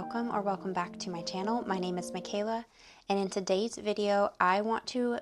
welcome or welcome back to my channel. My name is Michala, and in today's video I want to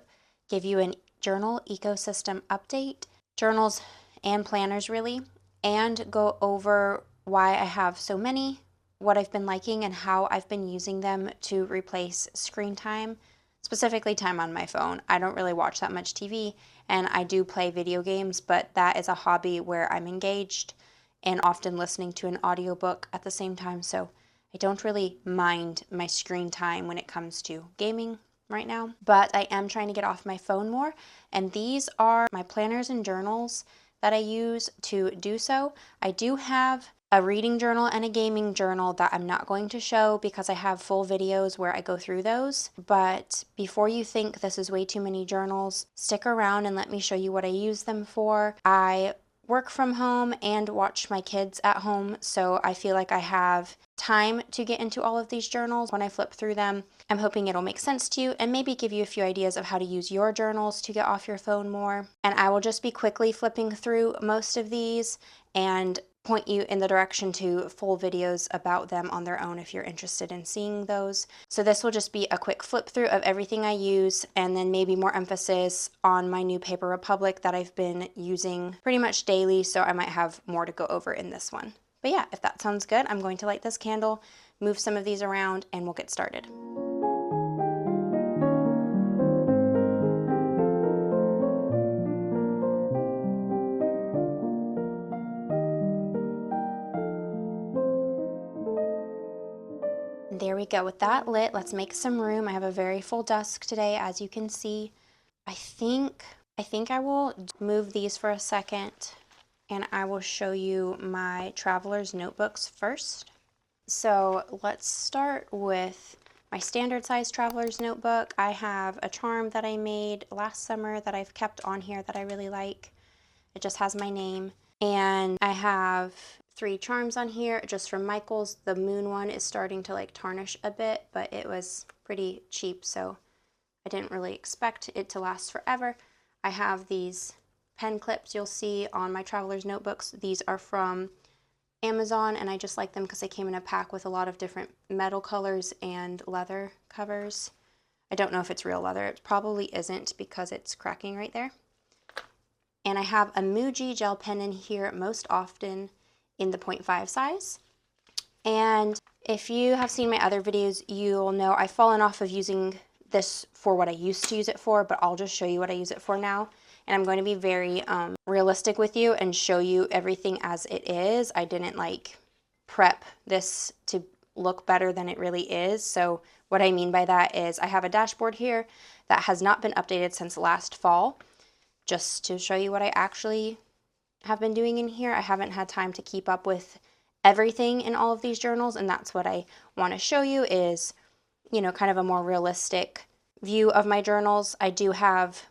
give you a journal ecosystem update, journals and planners really, and go over why I have so many, what I've been liking, and how I've been using them to replace screen time, specifically time on my phone. I don't really watch that much TV, and I do play video games, but that is a hobby where I'm engaged and often listening to an audiobook at the same time, so I don't really mind my screen time when it comes to gaming right now, but I am trying to get off my phone more, and these are my planners and journals that I use to do so. I do have a reading journal and a gaming journal that I'm not going to show because I have full videos where I go through those, but before you think this is way too many journals, stick around and let me show you what I use them for. I work from home and watch my kids at home, so I feel like I have time to get into all of these journals. When I flip through them, I'm hoping it'll make sense to you and maybe give you a few ideas of how to use your journals to get off your phone more. And I will just be quickly flipping through most of these and point you in the direction to full videos about them on their own if you're interested in seeing those. So this will just be a quick flip through of everything I use, and then maybe more emphasis on my new Paper Republic that I've been using pretty much daily, so I might have more to go over in this one. But yeah, if that sounds good, I'm going to light this candle, move some of these around, and we'll get started. There we go. With that lit, let's make some room. I have a very full desk today, as you can see. I think I will move these for a second, and I will show you my traveler's notebooks first. So let's start with my standard size traveler's notebook. I have a charm that I made last summer that I've kept on here that I really like. It just has my name. And I have 3 charms on here just from Michael's. The moon one is starting to like tarnish a bit, but it was pretty cheap, so I didn't really expect it to last forever. I have these pen clips you'll see on my traveler's notebooks. These are from Amazon, and I just like them because they came in a pack with a lot of different metal colors and leather covers. I don't know if it's real leather. It probably isn't because it's cracking right there. And I have a Muji gel pen in here most often in the 0.5 size. And if you have seen my other videos, you'll know I've fallen off of using this for what I used to use it for, but I'll just show you what I use it for now. And I'm going to be very realistic with you and show you everything as it is. I didn't like prep this to look better than it really is. So what I mean by that is I have a dashboard here that has not been updated since last fall, just to show you what I actually have been doing in here. I haven't had time to keep up with everything in all of these journals, and that's what I want to show you is, you know, kind of a more realistic view of my journals. I do have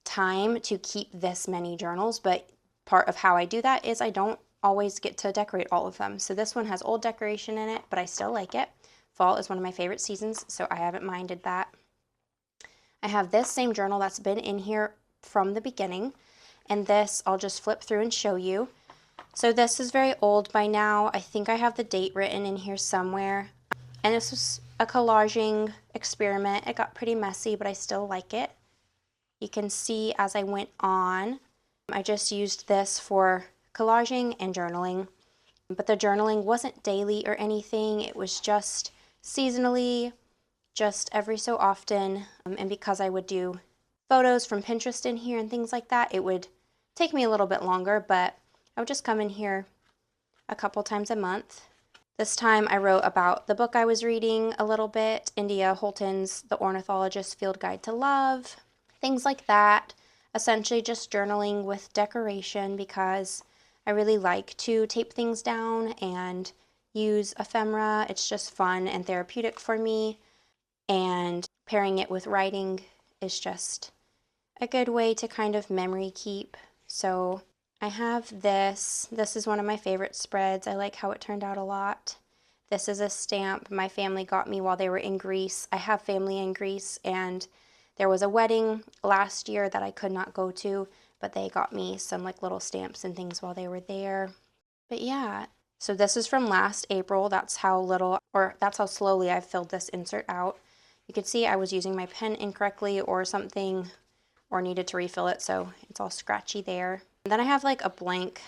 time to keep this many journals, but part of how I do that is I don't always get to decorate all of them. So this one has old decoration in it, but I still like it. Fall is one of my favorite seasons, so I haven't minded that. I have this same journal that's been in here from the beginning, and this I'll just flip through and show you. So this is very old by now. I think I have the date written in here somewhere. And this was a collaging experiment. It got pretty messy, but I still like it. You can see as I went on, I just used this for collaging and journaling. But the journaling wasn't daily or anything. It was just seasonally, just every so often. And because I would do photos from Pinterest in here and things like that, it would take me a little bit longer, but I would just come in here a couple times a month. This time I wrote about the book I was reading a little bit, India Holton's The Ornithologist's Field Guide to Love, things like that. Essentially just journaling with decoration because I really like to tape things down and use ephemera. It's just fun and therapeutic for me, and pairing it with writing is just a good way to kind of memory keep. So I have this. This is one of my favorite spreads. I like how it turned out a lot. This is a stamp my family got me while they were in Greece. I have family in Greece, and there was a wedding last year that I could not go to, but they got me some like little stamps and things while they were there. But yeah, So this is from last April. That's how little, or that's how slowly I've filled this insert out. You can see I was using my pen incorrectly or something, or needed to refill it, so it's all scratchy there. And then I have like a blank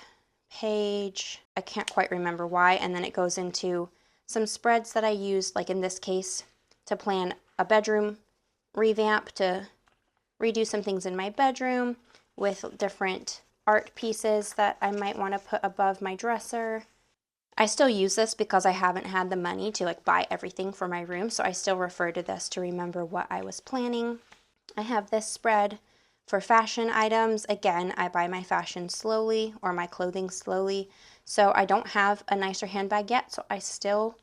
page. I can't quite remember why. And then it goes into some spreads that I used, like in this case, to plan a bedroom revamp, to redo some things in my bedroom with different art pieces that I might want to put above my dresser. I still use this because I haven't had the money to like buy everything for my room, so I still refer to this to remember what I was planning. I have this spread for fashion items. Again, I buy my fashion slowly, or my clothing slowly, so I don't have a nicer handbag yet, so I still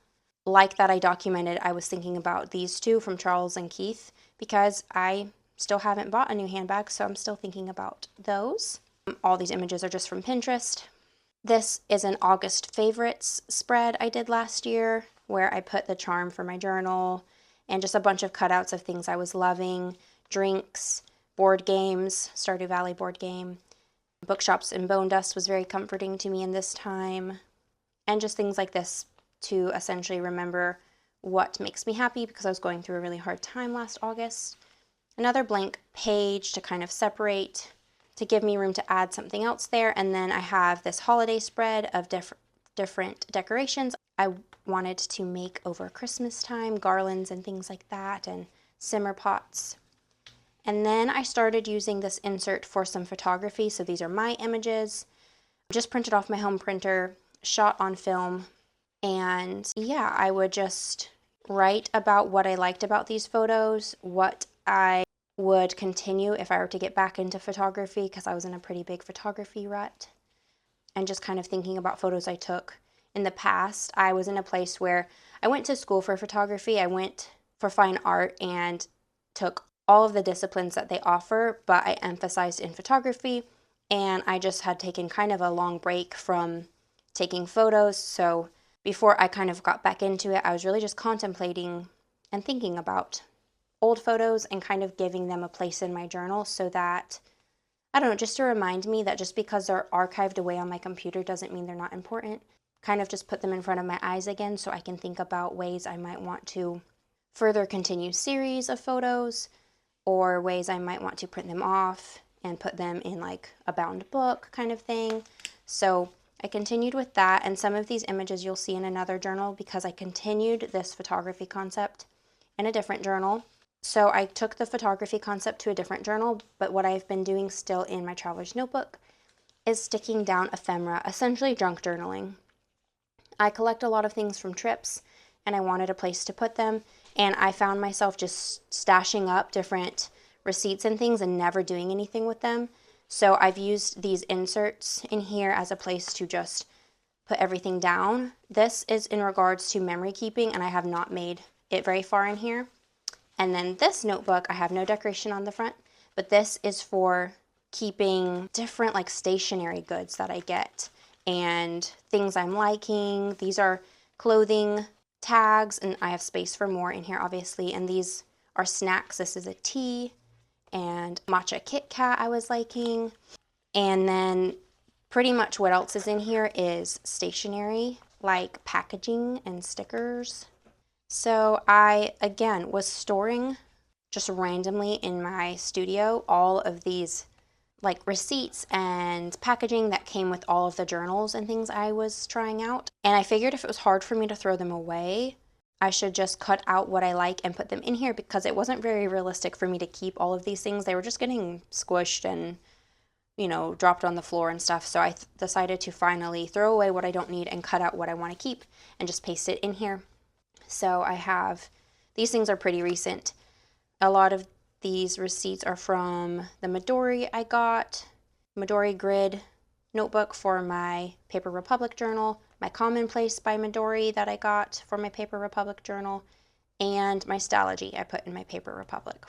like that I documented I was thinking about these two from Charles and Keith, because I still haven't bought a new handbag, so I'm still thinking about those. All these images are just from Pinterest. This is an August favorites spread I did last year, where I put the charm for my journal and just a bunch of cutouts of things I was loving, drinks, board games, Stardew Valley board game. Bookshops and Bone Dust was very comforting to me in this time, and just things like this to essentially remember what makes me happy, because I was going through a really hard time last August. Another blank page to kind of separate, to give me room to add something else there. And then I have this holiday spread of different decorations I wanted to make over Christmas time, garlands and things like that, and simmer pots. And then I started using this insert for some photography. So these are my images, just printed off my home printer, shot on film. And yeah, I would just write about what I liked about these photos, what I would continue if I were to get back into photography, because I was in a pretty big photography rut, and just kind of thinking about photos I took in the past. I was in a place where I went to school for photography. I went for fine art and took all of the disciplines that they offer, but I emphasized in photography, and I just had taken kind of a long break from taking photos. So before I kind of got back into it, I was really just contemplating and thinking about old photos and kind of giving them a place in my journal, so that, I don't know, just to remind me that just because they're archived away on my computer doesn't mean they're not important. Kind of just put them in front of my eyes again, so I can think about ways I might want to further continue series of photos, or ways I might want to print them off and put them in like a bound book kind of thing. So I continued with that, and some of these images you'll see in another journal, because I continued this photography concept in a different journal. So I took the photography concept to a different journal, but what I've been doing still in my traveler's notebook is sticking down ephemera, essentially junk journaling. I collect a lot of things from trips, and I wanted a place to put them, and I found myself just stashing up different receipts and things and never doing anything with them. So I've used these inserts in here as a place to just put everything down. This is in regards to memory keeping, and I have not made it very far in here. And then this notebook, I have no decoration on the front, but this is for keeping different like stationery goods that I get and things I'm liking. These are clothing tags, and I have space for more in here, obviously. And these are snacks. This is a tea and matcha Kit Kat I was liking. And then pretty much what else is in here is stationery, like packaging and stickers. So I, again, was storing just randomly in my studio all of these like receipts and packaging that came with all of the journals and things I was trying out. And I figured if it was hard for me to throw them away, I should just cut out what I like and put them in here, because it wasn't very realistic for me to keep all of these things. They were just getting squished and, you know, dropped on the floor and stuff. So I decided to finally throw away what I don't need and cut out what I want to keep and just paste it in here. So I have, these things are pretty recent. A lot of these receipts are from the Midori I got, Midori Grid notebook for my Paper Republic journal, my Commonplace by Midori that I got for my Paper Republic journal, and my Stalogy I put in my Paper Republic.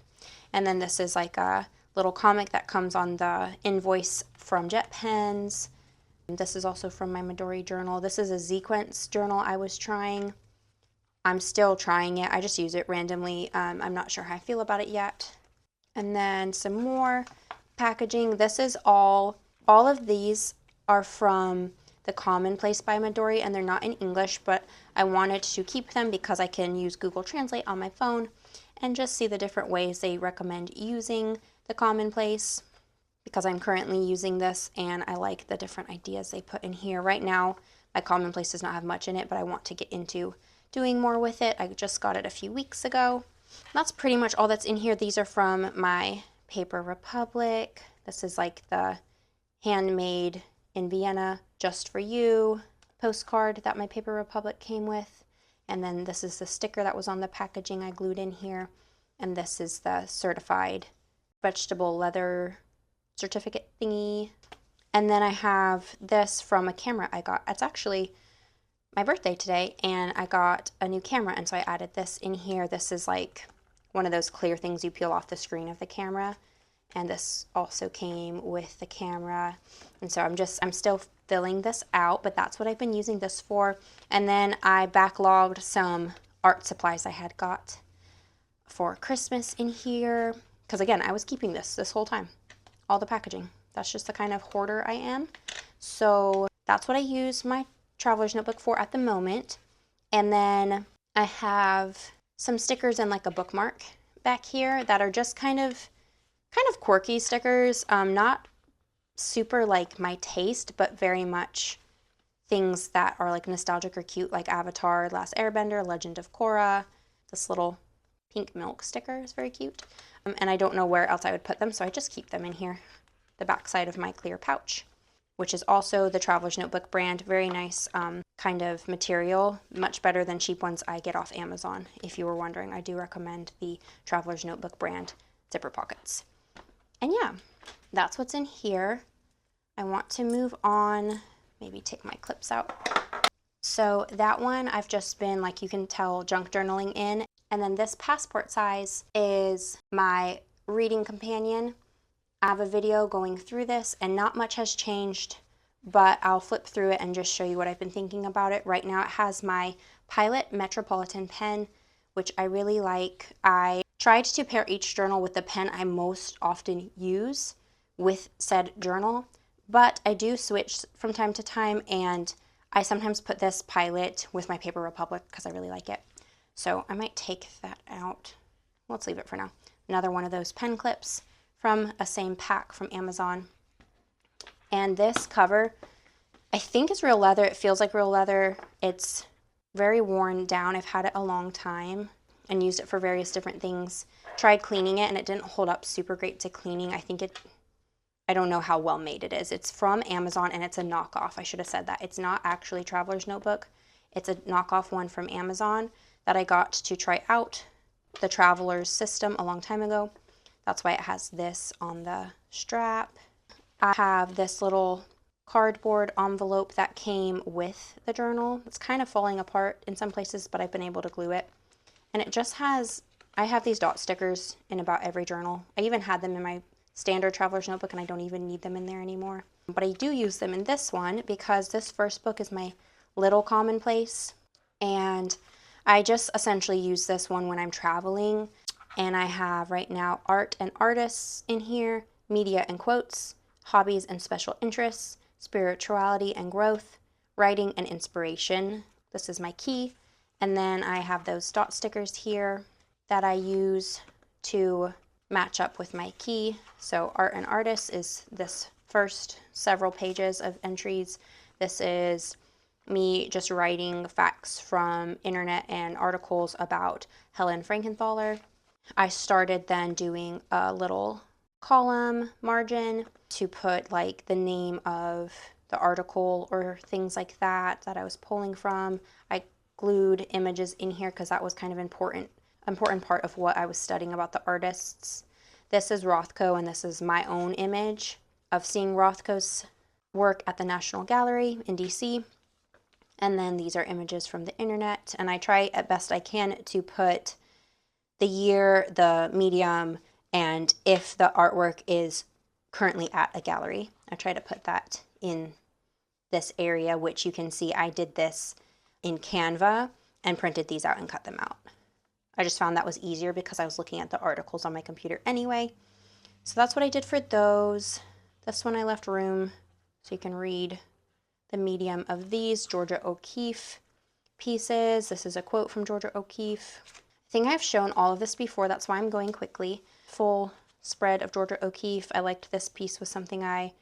And then this is like a little comic that comes on the invoice from Jet Pens. This is also from my Midori journal. This is a sequence journal I was trying. I'm still trying it. I just use it randomly. I'm not sure how I feel about it yet. And then some more packaging. This is all of these are from the Commonplace by Midori, and they're not in English, but I wanted to keep them because I can use Google Translate on my phone and just see the different ways they recommend using the Commonplace, because I'm currently using this and I like the different ideas they put in here. Right now, my Commonplace does not have much in it, but I want to get into doing more with it. I just got it a few weeks ago. That's pretty much all that's in here. These are from my Paper Republic. This is like the handmade in Vienna just for you postcard that my Paper Republic came with. And then this is the sticker that was on the packaging I glued in here. And this is the certified vegetable leather certificate thingy. And then I have this from a camera I got. It's actually my birthday today, and I got a new camera, and so I added this in here. This is like one of those clear things you peel off the screen of the camera, and this also came with the camera. And so I'm still filling this out, but that's what I've been using this for. And then I backlogged some art supplies I had got for Christmas in here, because again, I was keeping this whole time, all the packaging. That's just the kind of hoarder I am. So that's what I use my traveler's notebook for at the moment. And then I have some stickers and like a bookmark back here that are just kind of quirky stickers, not super like my taste, but very much things that are like nostalgic or cute, like Avatar, Last Airbender, Legend of Korra. This little pink milk sticker is very cute. And I don't know where else I would put them, so I just keep them in here, the back side of my clear pouch, which is also the Traveler's Notebook brand. Very nice kind of material, much better than cheap ones I get off Amazon. If you were wondering, I do recommend the Traveler's Notebook brand zipper pockets. And yeah, that's what's in here. I want to move on, maybe take my clips out. So that one I've just been, like you can tell, junk journaling in. And then this passport size is my reading companion. I have a video going through this and not much has changed, but I'll flip through it and just show you what I've been thinking about it. Right now it has my Pilot Metropolitan pen, which I really like. I tried to pair each journal with the pen I most often use with said journal, but I do switch from time to time, and I sometimes put this Pilot with my Paper Republic because I really like it. So I might take that out. Let's leave it for now. Another one of those pen clips from a same pack from Amazon. And this cover, I think it's real leather. It feels like real leather. It's very worn down. I've had it a long time and used it for various different things. Tried cleaning it and it didn't hold up super great to cleaning. I don't know how well made it is. It's from Amazon and it's a knockoff. I should have said that. It's not actually Traveler's Notebook. It's a knockoff one from Amazon that I got to try out the Traveler's system a long time ago. That's why it has this on the strap. I have this little cardboard envelope that came with the journal. It's kind of falling apart in some places, but I've been able to glue it. And it just has, I have these dot stickers in about every journal. I even had them in my standard Traveler's Notebook and I don't even need them in there anymore. But I do use them in this one because this first book is my little commonplace. And I just essentially use this one when I'm traveling. And I have right now art and artists in here, media and quotes, hobbies and special interests, spirituality and growth, writing and inspiration. This is my key. And then I have those dot stickers here that I use to match up with my key. So art and artists is this first several pages of entries. This is me just writing facts from internet and articles about Helen Frankenthaler. I started then doing a little column margin to put like the name of the article or things like that I was pulling from. I glued images in here because that was kind of important part of what I was studying about the artists. This is Rothko, and this is my own image of seeing Rothko's work at the National Gallery in DC. And then these are images from the internet, and I try at best I can to put the year, the medium, and if the artwork is currently at a gallery. I try to put that in this area, which you can see I did this in Canva and printed these out and cut them out. I just found that was easier because I was looking at the articles on my computer anyway. So that's what I did for those. This one I left room so you can read the medium of these Georgia O'Keeffe pieces. This is a quote from Georgia O'Keeffe. I think I've shown all of this before, that's why I'm going quickly. Full spread of Georgia O'Keeffe. I liked this piece, was something I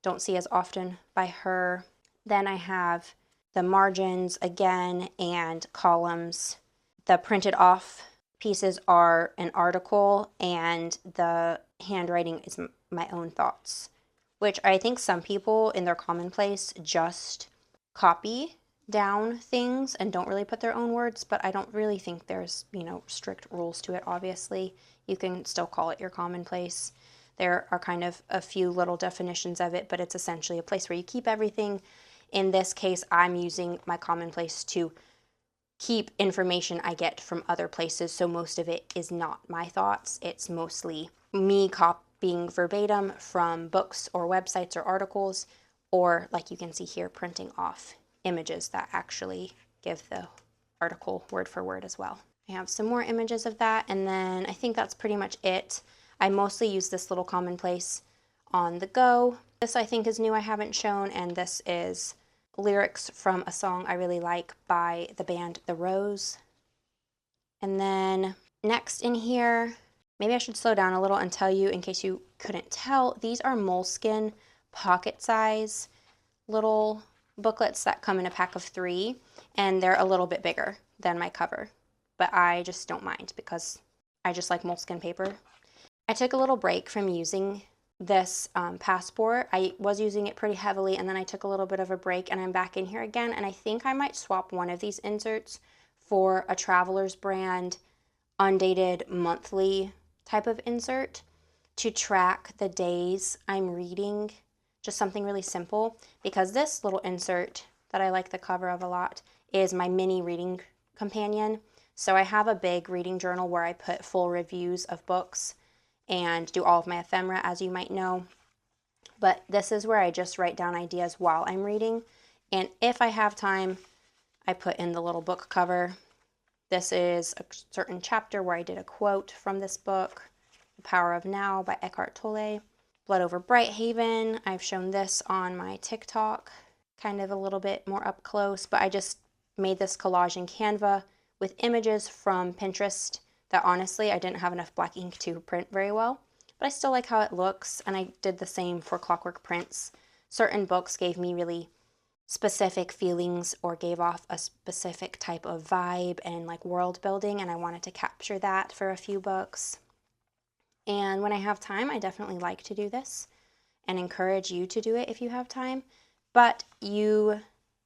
don't see as often by her. Then I have the margins again and columns. The printed off pieces are an article, and the handwriting is my own thoughts, which I think some people in their commonplace just copy down things and don't really put their own words, but I don't really think there's, strict rules to it, obviously. You can still call it your commonplace. There are kind of a few little definitions of it, but it's essentially a place where you keep everything. In this case, I'm using my commonplace to keep information I get from other places, so most of it is not my thoughts. It's mostly me copying verbatim from books or websites or articles, or like you can see here, printing off images that actually give the article word for word as well. I have some more images of that, and then I think that's pretty much it. I mostly use this little commonplace on the go. This I think is new, I haven't shown, and this is lyrics from a song I really like by the band The Rose. And then next in here, maybe I should slow down a little and tell you, in case you couldn't tell, these are Moleskine pocket size little booklets that come in a pack of 3, and they're a little bit bigger than my cover, but I just don't mind because I just like Moleskine paper. I took a little break from using this passport. I was using it pretty heavily, and then I took a little bit of a break, and I'm back in here again, and I think I might swap one of these inserts for a Traveler's brand undated monthly type of insert to track the days I'm reading, just something really simple, because this little insert that I like the cover of a lot is my mini reading companion. So I have a big reading journal where I put full reviews of books and do all of my ephemera, as you might know. But this is where I just write down ideas while I'm reading. And if I have time, I put in the little book cover. This is a certain chapter where I did a quote from this book, The Power of Now by Eckhart Tolle. Blood Over Brighthaven, I've shown this on my TikTok, kind of a little bit more up close, but I just made this collage in Canva with images from Pinterest that honestly I didn't have enough black ink to print very well, but I still like how it looks, and I did the same for Clockwork Prints. Certain books gave me really specific feelings or gave off a specific type of vibe and like world building, and I wanted to capture that for a few books. And when I have time, I definitely like to do this and encourage you to do it if you have time. But you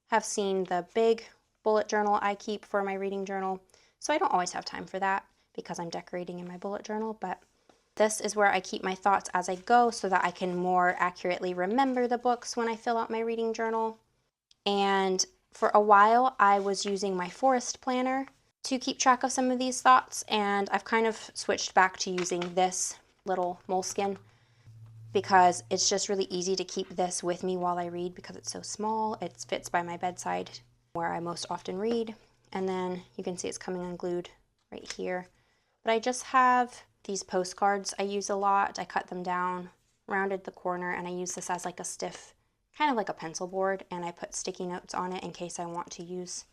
have seen the big bullet journal I keep for my reading journal, so I don't always have time for that because I'm decorating in my bullet journal, but this is where I keep my thoughts as I go so that I can more accurately remember the books when I fill out my reading journal. And for a while, I was using my forest planner to keep track of some of these thoughts, and I've kind of switched back to using this little Moleskine because it's just really easy to keep this with me while I read because it's so small. It fits by my bedside where I most often read, and then you can see it's coming unglued right here. But I just have these postcards I use a lot. I cut them down, rounded the corner, and I use this as like a stiff, kind of like a pencil board, and I put sticky notes on it in case I want to use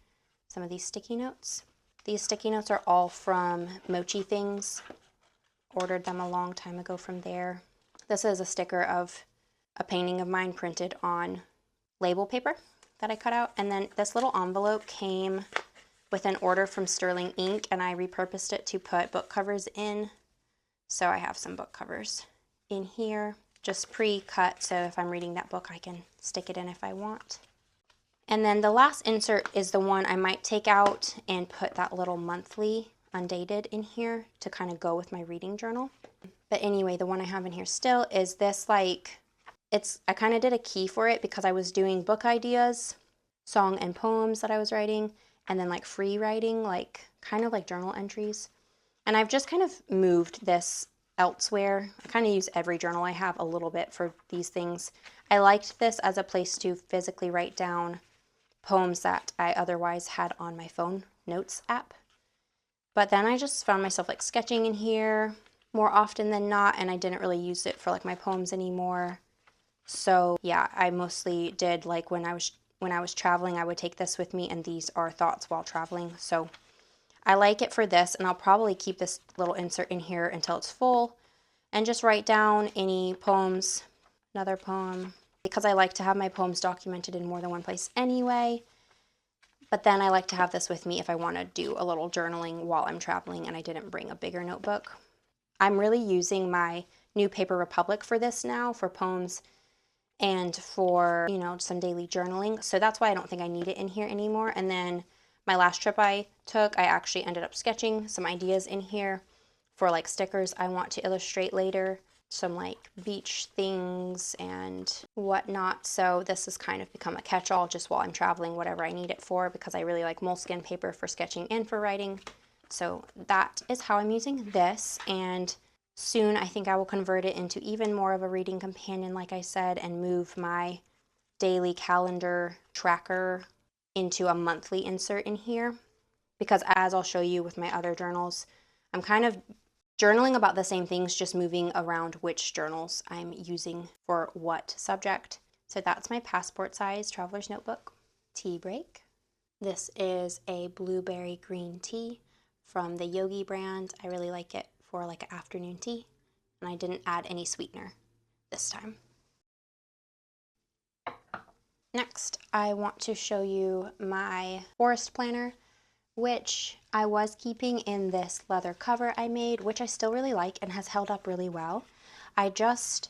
some of these sticky notes. These sticky notes are all from Mochi Things. Ordered them a long time ago from there. This is a sticker of a painting of mine printed on label paper that I cut out. And then this little envelope came with an order from Sterling Ink, and I repurposed it to put book covers in. So I have some book covers in here, just pre-cut, so if I'm reading that book, I can stick it in if I want. And then the last insert is the one I might take out and put that little monthly undated in here to kind of go with my reading journal. But anyway, the one I have in here still is this, like, I kind of did a key for it because I was doing book ideas, song and poems that I was writing, and then like free writing, like kind of like journal entries. And I've just kind of moved this elsewhere. I kind of use every journal I have a little bit for these things. I liked this as a place to physically write down poems that I otherwise had on my phone notes app. But then I just found myself like sketching in here more often than not, and I didn't really use it for like my poems anymore. So yeah, I mostly did like when when I was traveling, I would take this with me, and these are thoughts while traveling. So I like it for this, and I'll probably keep this little insert in here until it's full and just write down any poems, another poem, because I like to have my poems documented in more than one place anyway. But then I like to have this with me if I want to do a little journaling while I'm traveling and I didn't bring a bigger notebook. I'm really using my new Paper Republic for this now, for poems and for, you know, some daily journaling. So that's why I don't think I need it in here anymore. And then my last trip I took, I actually ended up sketching some ideas in here for like stickers I want to illustrate later, some like beach things and whatnot. So this has kind of become a catch-all just while I'm traveling, whatever I need it for, because I really like moleskin paper for sketching and for writing. So that is how I'm using this, and soon I think I will convert it into even more of a reading companion, like I said, and move my daily calendar tracker into a monthly insert in here, because as I'll show you with my other journals, I'm kind of journaling about the same things, just moving around which journals I'm using for what subject. So that's my passport size traveler's notebook. Tea break. This is a blueberry green tea from the Yogi brand. I really like it for like an afternoon tea, and I didn't add any sweetener this time. Next, I want to show you my forest planner, which I was keeping in this leather cover I made, which I still really like and has held up really well. I just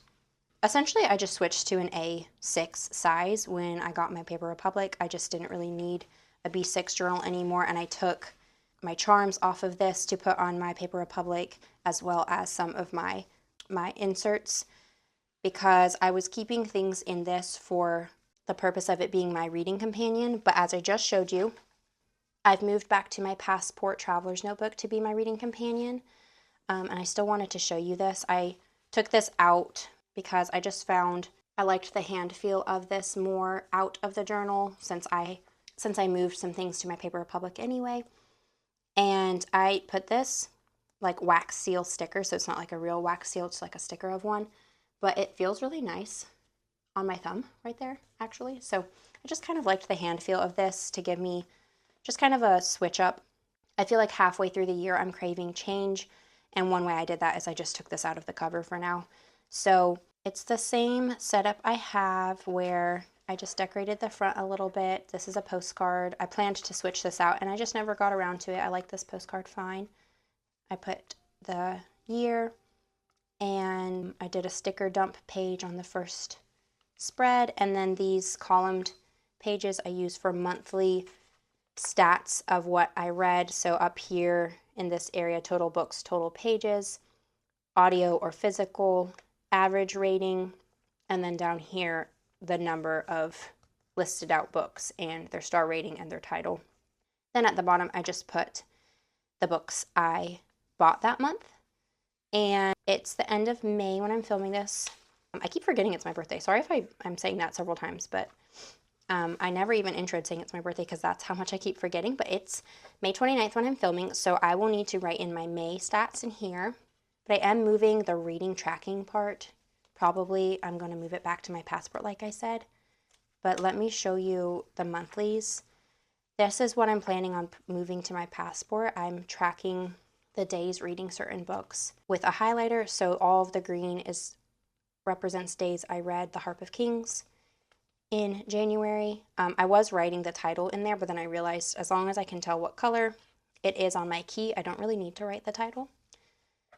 switched to an A6 size when I got my Paper Republic. I just didn't really need a B6 journal anymore, and I took my charms off of this to put on my Paper Republic, as well as some of my inserts, because I was keeping things in this for the purpose of it being my reading companion. But as I just showed you, I've moved back to my passport traveler's notebook to be my reading companion, and I still wanted to show you this. I took this out because I just found I liked the hand feel of this more out of the journal, since I moved some things to my Paper Republic anyway. And I put this like wax seal sticker, so it's not like a real wax seal, it's like a sticker of one, but it feels really nice on my thumb right there, actually. So I just kind of liked the hand feel of this to give me just kind of a switch up. I feel like halfway through the year I'm craving change, and one way I did that is I just took this out of the cover for now. So it's the same setup I have, where I just decorated the front a little bit. This is a postcard. I planned to switch this out, and I just never got around to it. I like this postcard fine. I put the year, and I did a sticker dump page on the first spread, and then these columned pages I use for monthly stats of what I read. So up here in this area, total books, total pages, audio or physical, average rating, and then down here the number of listed out books and their star rating and their title. Then at the bottom I just put the books I bought that month, and it's the end of May when I'm filming this. I keep forgetting it's my birthday. Sorry if I'm saying that several times, but I never even introed saying it's my birthday, because that's how much I keep forgetting. But it's May 29th when I'm filming, so I will need to write in my May stats in here. But I am moving the reading tracking part. Probably I'm going to move it back to my passport, like I said. But let me show you the monthlies. This is what I'm planning on moving to my passport. I'm tracking the days reading certain books with a highlighter, so all of the green represents days I read The Harp of Kings in January. I was writing the title in there, but then I realized as long as I can tell what color it is on my key, I don't really need to write the title.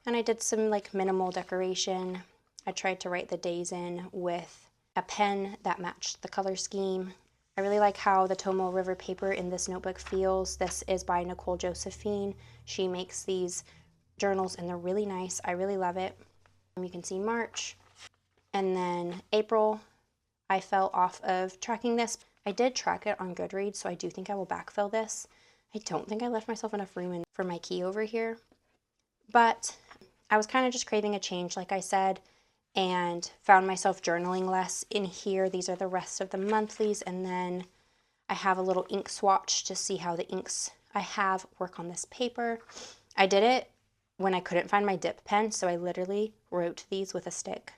And I did some like minimal decoration. I tried to write the days in with a pen that matched the color scheme. I really like how the Tomo River paper in this notebook feels. This is by Nicole Josephine. She makes these journals and they're really nice. I really love it. You can see March, and then April. I fell off of tracking this. I did track it on Goodreads, so I do think I will backfill this. I don't think I left myself enough room for my key over here, but I was kind of just craving a change, like I said, and found myself journaling less in here. These are the rest of the monthlies, and then I have a little ink swatch to see how the inks I have work on this paper. I did it when I couldn't find my dip pen, so I literally wrote these with a stick.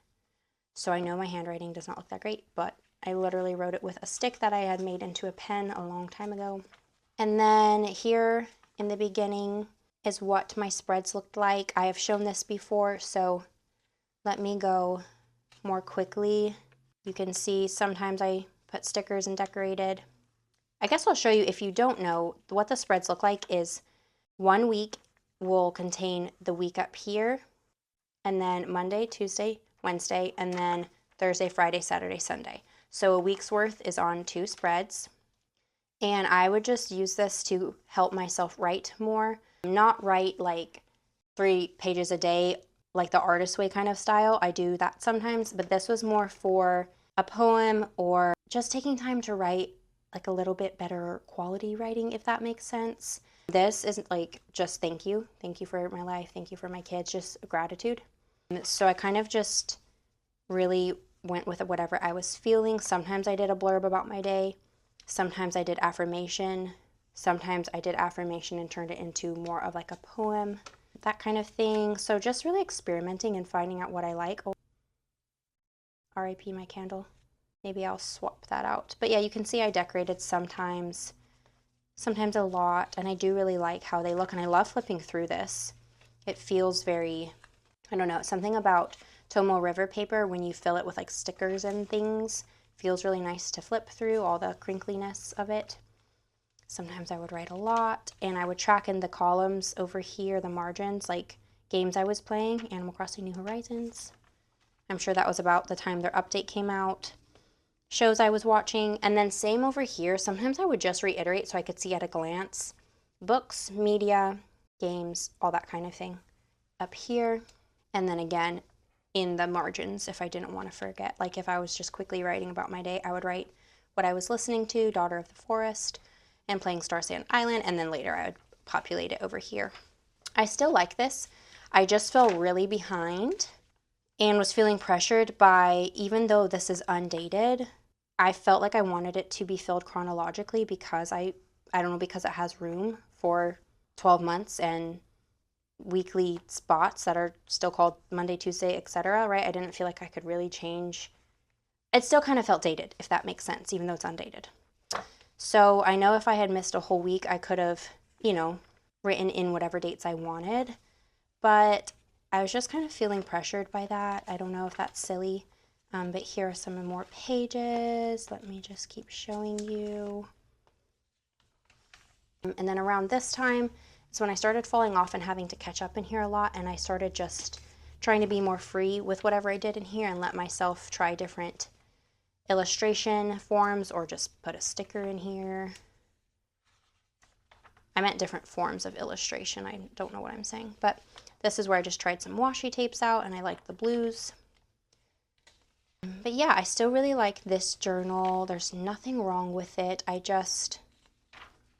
So I know my handwriting does not look that great, but I literally wrote it with a stick that I had made into a pen a long time ago. And then here in the beginning is what my spreads looked like. I have shown this before, so let me go more quickly. You can see sometimes I put stickers and decorated. I guess I'll show you, if you don't know, what the spreads look like is 1 week will contain the week up here, and then Monday, Tuesday, Wednesday, and then Thursday, Friday, Saturday, Sunday. So a week's worth is on 2 spreads. And I would just use this to help myself write more. Not write like 3 pages a day, like the artist way kind of style. I do that sometimes, but this was more for a poem or just taking time to write like a little bit better quality writing, if that makes sense. This isn't like just thank you for my life, thank you for my kids, just gratitude. So I kind of just really went with whatever I was feeling. Sometimes I did a blurb about my day. Sometimes I did affirmation. Sometimes I did affirmation and turned it into more of like a poem, that kind of thing. So just really experimenting and finding out what I like. Oh, R.I.P. my candle. Maybe I'll swap that out. But yeah, you can see I decorated sometimes a lot, and I do really like how they look, and I love flipping through this. It feels very, I don't know, something about Tomo River paper when you fill it with like stickers and things. Feels really nice to flip through all the crinkliness of it. Sometimes I would write a lot, and I would track in the columns over here, the margins, like games I was playing, Animal Crossing New Horizons. I'm sure that was about the time their update came out. Shows I was watching, and then same over here. Sometimes I would just reiterate so I could see at a glance. Books, media, games, all that kind of thing. Up here, and then again, in the margins if I didn't want to forget. Like if I was just quickly writing about my day, I would write what I was listening to, Daughter of the Forest, and playing Star Sand Island, and then later I would populate it over here. I still like this. I just feel really behind and was feeling pressured by, even though this is undated, I felt like I wanted it to be filled chronologically because I don't know, because it has room for 12 months and weekly spots that are still called Monday, Tuesday, etc., right? I didn't feel like I could really change. It still kind of felt dated, if that makes sense, even though it's undated. So I know if I had missed a whole week, I could have, you know, written in whatever dates I wanted, but I was just kind of feeling pressured by that. I don't know if that's silly, but here are some more pages. Let me just keep showing you. And then around this time, so when I started falling off and having to catch up in here a lot, and I started just trying to be more free with whatever I did in here and let myself try different illustration forms or just put a sticker in here. I meant different forms of illustration. I don't know what I'm saying, but this is where I just tried some washi tapes out, and I liked the blues. But yeah, I still really like this journal. There's nothing wrong with it.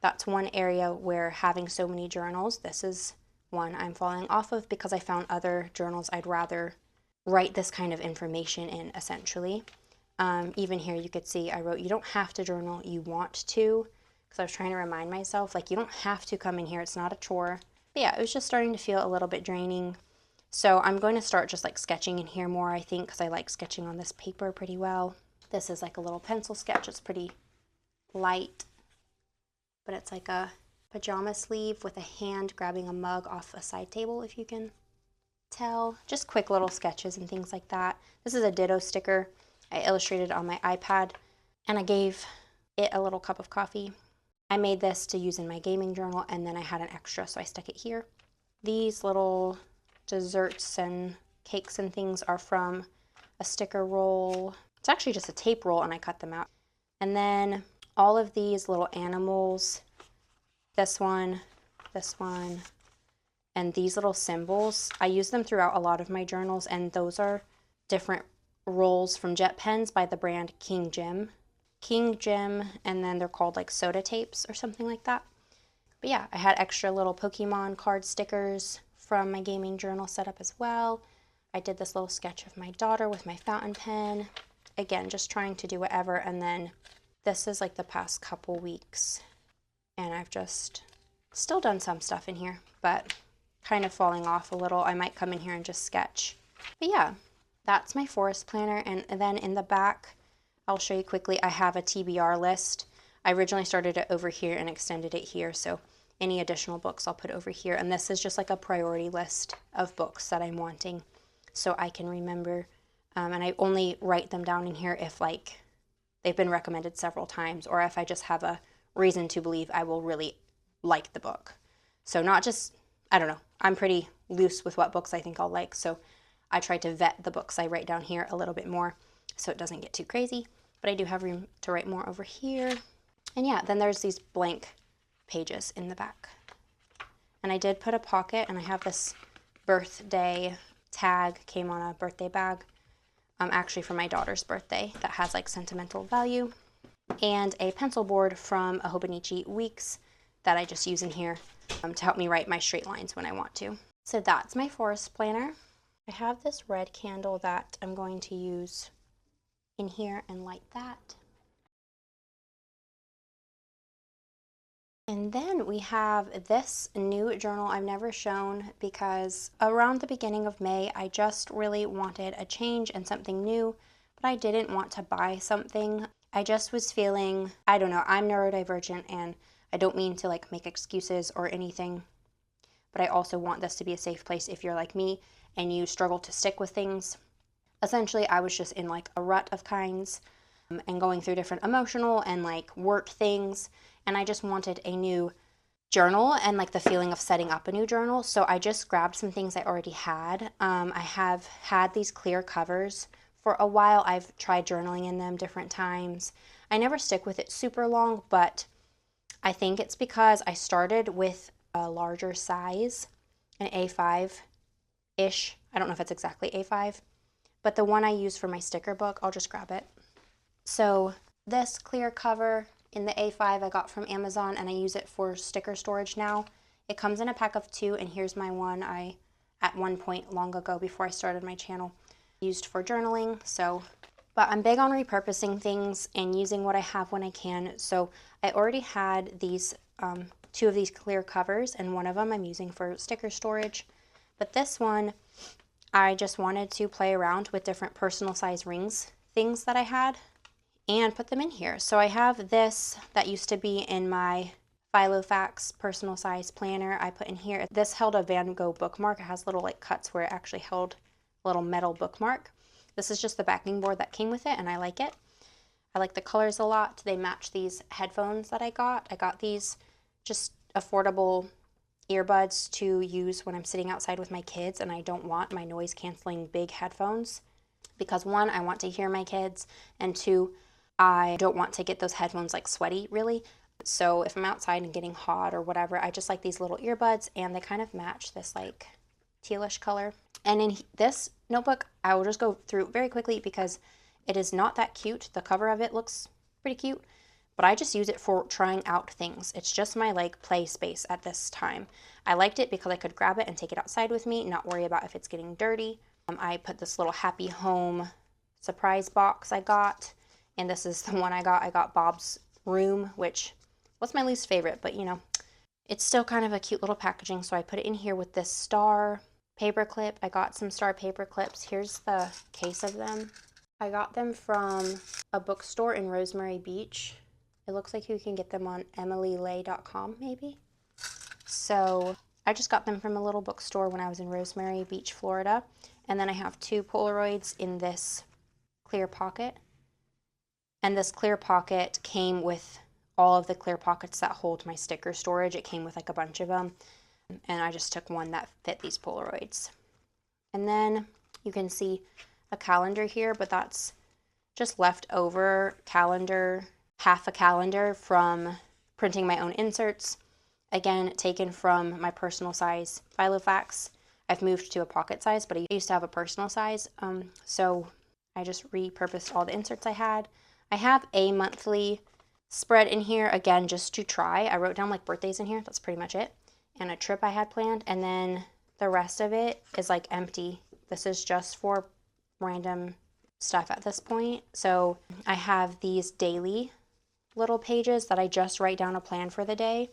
That's one area where having so many journals, this is one I'm falling off of because I found other journals I'd rather write this kind of information in, essentially. Even here you could see I wrote, you don't have to journal, you want to, because I was trying to remind myself, like, you don't have to come in here, it's not a chore. But yeah, it was just starting to feel a little bit draining. So I'm going to start just like sketching in here more, I think, because I like sketching on this paper pretty well. This is like a little pencil sketch, it's pretty light. But it's like a pajama sleeve with a hand grabbing a mug off a side table, if you can tell. Just quick little sketches and things like that. This is a ditto sticker I illustrated on my iPad, and I gave it a little cup of coffee. I made this to use in my gaming journal, and then I had an extra, so I stuck it here. These little desserts and cakes and things are from a sticker roll. It's actually just a tape roll, and I cut them out. And then all of these little animals, this one, and these little symbols, I use them throughout a lot of my journals, and those are different rolls from jet pens by the brand King Jim, and then they're called like soda tapes or something like that. But yeah, I had extra little Pokemon card stickers from my gaming journal set up as well. I did this little sketch of my daughter with my fountain pen. Again, just trying to do whatever, and then this is like the past couple weeks, and I've just still done some stuff in here, but kind of falling off a little. I might come in here and just sketch. But yeah, that's my forest planner, and then in the back, I'll show you quickly. I have a TBR list. I originally started it over here and extended it here, so any additional books I'll put over here. And this is just like a priority list of books that I'm wanting so I can remember. And I only write them down in here if like they've been recommended several times, or if I just have a reason to believe I will really like the book. So not just, I don't know, I'm pretty loose with what books I think I'll like, so I try to vet the books I write down here a little bit more so it doesn't get too crazy, but I do have room to write more over here. And yeah, then there's these blank pages in the back. And I did put a pocket, and I have this birthday tag, came on a birthday bag, actually for my daughter's birthday, that has like sentimental value, and a pencil board from a Hobonichi Weeks that I just use in here to help me write my straight lines when I want to. So that's my forest planner. I have this red candle that I'm going to use in here and light that. And then we have this new journal I've never shown because around the beginning of May, I just really wanted a change and something new, but I didn't want to buy something. I just was feeling, I don't know, I'm neurodivergent, and I don't mean to like make excuses or anything, but I also want this to be a safe place if you're like me and you struggle to stick with things. Essentially, I was just in like a rut of kinds and going through different emotional and like work things, and I just wanted a new journal and like the feeling of setting up a new journal. So I just grabbed some things I already had. I have had these clear covers for a while. I've tried journaling in them different times. I never stick with it super long, but I think it's because I started with a larger size, an A5-ish. I don't know if it's exactly A5, but the one I use for my sticker book, I'll just grab it. So this clear cover in the A5 I got from Amazon, and I use it for sticker storage now. It comes in a pack of 2, and here's my one I, at one point long ago before I started my channel, used for journaling. So, but I'm big on repurposing things and using what I have when I can. So I already had these 2 of these clear covers, and one of them I'm using for sticker storage. But this one, I just wanted to play around with different personal size rings things that I had and put them in here. So I have this that used to be in my Filofax personal size planner I put in here. This held a Van Gogh bookmark. It has little like cuts where it actually held a little metal bookmark. This is just the backing board that came with it, and I like it. I like the colors a lot. They match these headphones that I got. I got these just affordable earbuds to use when I'm sitting outside with my kids and I don't want my noise canceling big headphones, because 1, I want to hear my kids, and 2, I don't want to get those headphones like sweaty really. So if I'm outside and getting hot or whatever, I just like these little earbuds, and they kind of match this like tealish color. And in this notebook, I will just go through very quickly because it is not that cute. The cover of it looks pretty cute, but I just use it for trying out things. It's just my like play space at this time. I liked it because I could grab it and take it outside with me, not worry about if it's getting dirty. I put this little happy home surprise box I got, and this is the one I got. I got Bob's Room, which was my least favorite, but you know, it's still kind of a cute little packaging, so I put it in here with this star paper clip. I got some star paper clips. Here's the case of them. I got them from a bookstore in Rosemary Beach. It looks like you can get them on emilylay.com maybe. So I just got them from a little bookstore when I was in Rosemary Beach, Florida. And then I have 2 Polaroids in this clear pocket. And this clear pocket came with all of the clear pockets that hold my sticker storage. It came with like a bunch of them. And I just took one that fit these Polaroids. And then you can see a calendar here, but that's just leftover calendar, half a calendar from printing my own inserts. Again, taken from my personal size Filofax. I've moved to a pocket size, but I used to have a personal size. So I just repurposed all the inserts I had. I have a monthly spread in here, again, just to try. I wrote down like birthdays in here. That's pretty much it. And a trip I had planned. And then the rest of it is like empty. This is just for random stuff at this point. So I have these daily little pages that I just write down a plan for the day.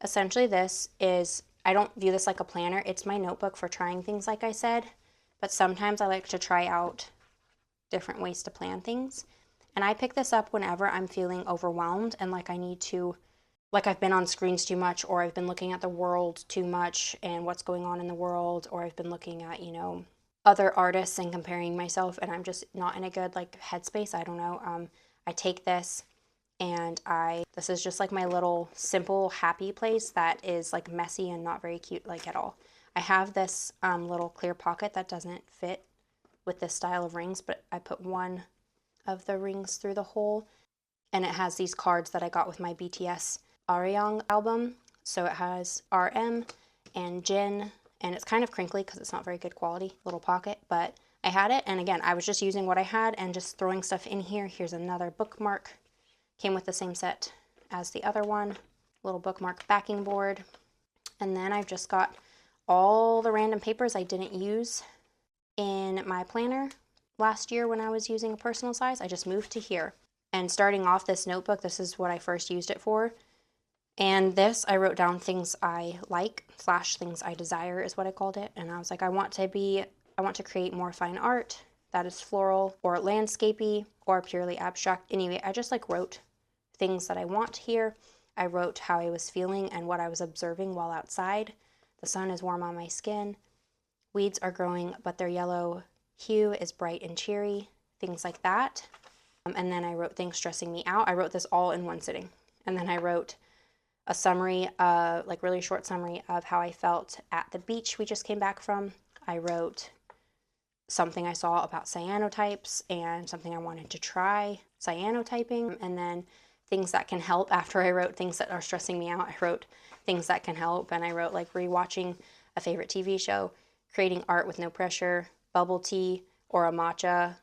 Essentially this is, I don't view this like a planner. It's my notebook for trying things, like I said. But sometimes I like to try out different ways to plan things. And I pick this up whenever I'm feeling overwhelmed and like I need to, like I've been on screens too much, or I've been looking at the world too much and what's going on in the world, or I've been looking at, you know, other artists and comparing myself, and I'm just not in a good like headspace. I don't know. I take this and this is just like my little simple happy place that is like messy and not very cute like at all. I have this little clear pocket that doesn't fit with this style of rings, but I put one of the rings through the hole, and it has these cards that I got with my BTS Aryong album. So it has RM and Jin, and it's kind of crinkly because it's not very good quality little pocket, but I had it, and again, I was just using what I had and just throwing stuff in here. Here's another bookmark. Came with the same set as the other one, little bookmark backing board. And then I've just got all the random papers I didn't use in my planner last year when I was using a personal size. I just moved to here. And starting off this notebook, this is what I first used it for. And this, I wrote down things I like / things I desire is what I called it. And I was like, I want to create more fine art that is floral or landscapey or purely abstract. Anyway, I just like wrote things that I want here. I wrote how I was feeling and what I was observing while outside. The sun is warm on my skin. Weeds are growing, but their yellow hue is bright and cheery. Things like that. And then I wrote things stressing me out. I wrote this all in one sitting. And then I wrote a summary, like really short summary of how I felt at the beach we just came back from. I wrote something I saw about cyanotypes and something I wanted to try cyanotyping, and then things that can help. After I wrote things that are stressing me out, I wrote things that can help, and I wrote like rewatching a favorite TV show, creating art with no pressure, bubble tea, or a matcha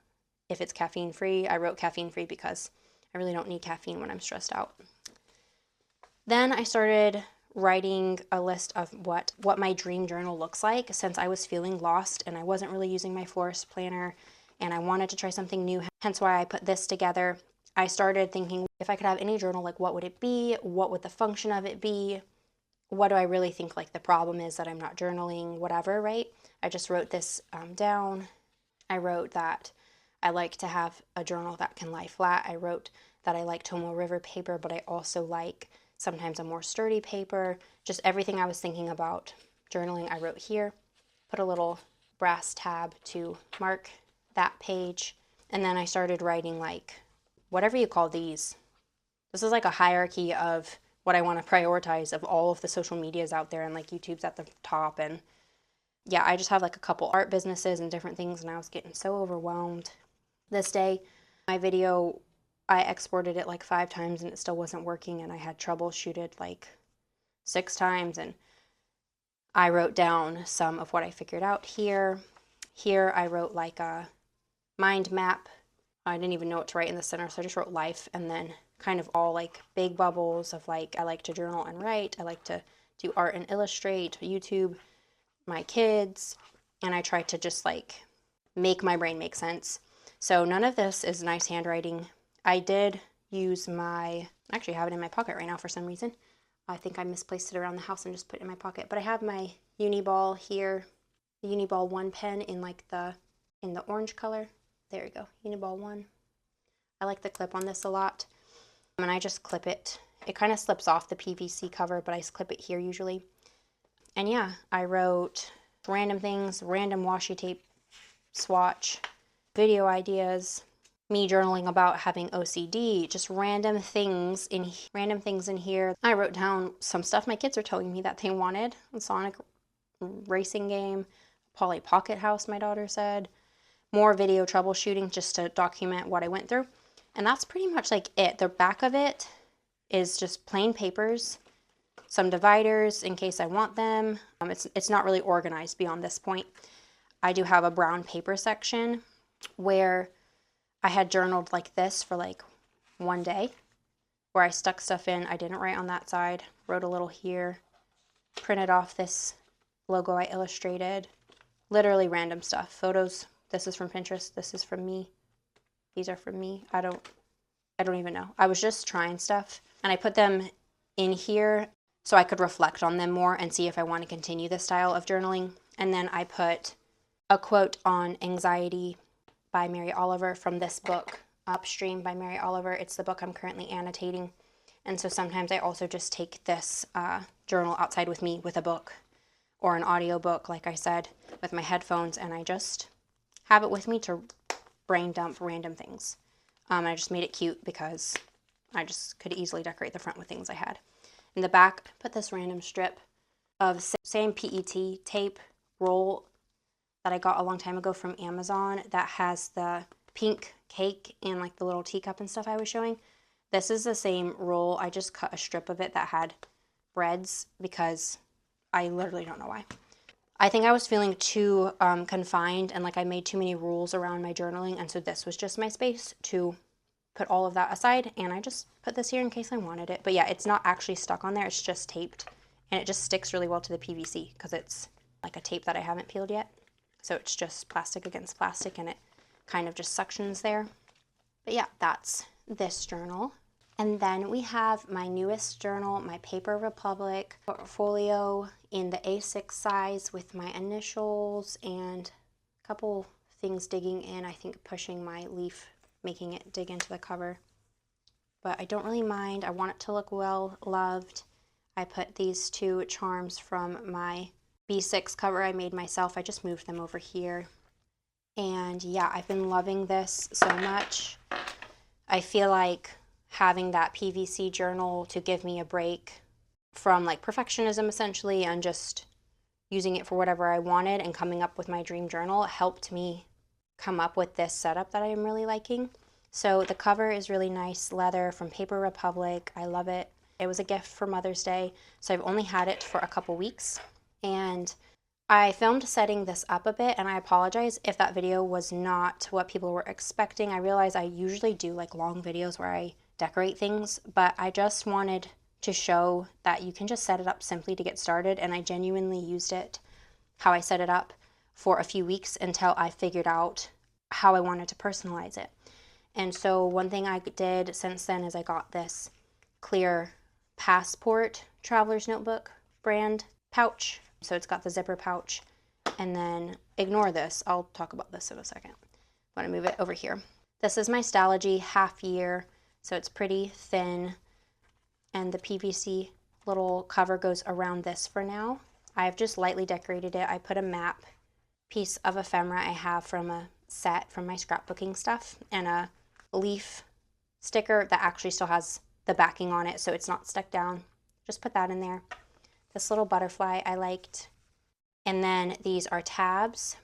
if it's caffeine free. I wrote caffeine free because I really don't need caffeine when I'm stressed out. Then I started writing a list of what my dream journal looks like, since I was feeling lost and I wasn't really using my florist planner and I wanted to try something new, hence why I put this together. I started thinking, if I could have any journal, like what would it be? What would the function of it be? What do I really think like the problem is that I'm not journaling, whatever, right? I just wrote this down. I wrote that I like to have a journal that can lie flat. I wrote that I like Tomo River paper, but I also like sometimes a more sturdy paper. Just everything I was thinking about journaling, I wrote here. Put a little brass tab to mark that page. And then I started writing like, whatever you call these. This is like a hierarchy of what I want to prioritize of all of the social medias out there, and like YouTube's at the top. And yeah, I just have like a couple art businesses and different things, and I was getting so overwhelmed. This day, my video, I exported it like 5 times and it still wasn't working, and I had troubleshooted like 6 times, and I wrote down some of what I figured out here. Here I wrote like a mind map. I didn't even know what to write in the center, so I just wrote life, and then kind of all like big bubbles of like, I like to journal and write, I like to do art and illustrate, YouTube, my kids, and I tried to just like make my brain make sense. So none of this is nice handwriting. I did use I actually have it in my pocket right now for some reason. I think I misplaced it around the house and just put it in my pocket, but I have my Uniball here, the Uniball 1 pen in like in the orange color. There you go, Uniball 1. I like the clip on this a lot. And I just clip it. It kind of slips off the PVC cover, but I clip it here usually. And yeah, I wrote random things, random washi tape swatch, video ideas, me journaling about having OCD, just random things in here. I wrote down some stuff my kids are telling me that they wanted. A Sonic racing game, Polly Pocket House, my daughter said. More video troubleshooting just to document what I went through. And that's pretty much like it. The back of it is just plain papers, some dividers in case I want them. It's not really organized beyond this point. I do have a brown paper section where I had journaled like this for like one day, where I stuck stuff in. I didn't write on that side, wrote a little here, printed off this logo I illustrated, literally random stuff. Photos. This is from Pinterest. This is from me. These are from me. I don't even know. I was just trying stuff, and I put them in here so I could reflect on them more and see if I want to continue this style of journaling. And then I put a quote on anxiety by Mary Oliver from this book, Upstream by Mary Oliver. It's the book I'm currently annotating. And so sometimes I also just take this journal outside with me with a book or an audio book, like I said, with my headphones, and I just have it with me to brain dump random things. I just made it cute because I just could easily decorate the front with things I had. In the back, I put this random strip of same PET tape roll that I got a long time ago from Amazon that has the pink cake and like the little teacup and stuff I was showing. This is the same roll. I just cut a strip of it that had breads because I literally don't know why. I think I was feeling too confined and like I made too many rules around my journaling, and so this was just my space to put all of that aside, and I just put this here in case I wanted it. But yeah, it's not actually stuck on there, it's just taped, and it just sticks really well to the PVC because it's like a tape that I haven't peeled yet. So it's just plastic against plastic, and it kind of just suctions there. But yeah, that's this journal. And then we have my newest journal, my Paper Republic portfolio in the A6 size with my initials and a couple things digging in, I think pushing my leaf, making it dig into the cover. But I don't really mind. I want it to look well loved. I put these two charms from my B6 cover I made myself. I just moved them over here. And yeah, I've been loving this so much. I feel like having that PVC journal to give me a break from like perfectionism essentially and just using it for whatever I wanted and coming up with my dream journal helped me come up with this setup that I am really liking. So the cover is really nice leather from Paper Republic. I love it. It was a gift for Mother's Day, so I've only had it for a couple weeks. And I filmed setting this up a bit, and I apologize if that video was not what people were expecting. I realize I usually do like long videos where I decorate things, but I just wanted to show that you can just set it up simply to get started, and I genuinely used it how I set it up for a few weeks until I figured out how I wanted to personalize it. And so one thing I did since then is I got this clear Passport Traveler's Notebook brand pouch. So it's got the zipper pouch, and then ignore this. I'll talk about this in a second. I'm going to move it over here. This is my Stalogy half year, so it's pretty thin, and the PVC little cover goes around this for now. I've just lightly decorated it. I put a map piece of ephemera I have from a set from my scrapbooking stuff and a leaf sticker that actually still has the backing on it so it's not stuck down. Just put that in there. This little butterfly I liked. And then these are tabs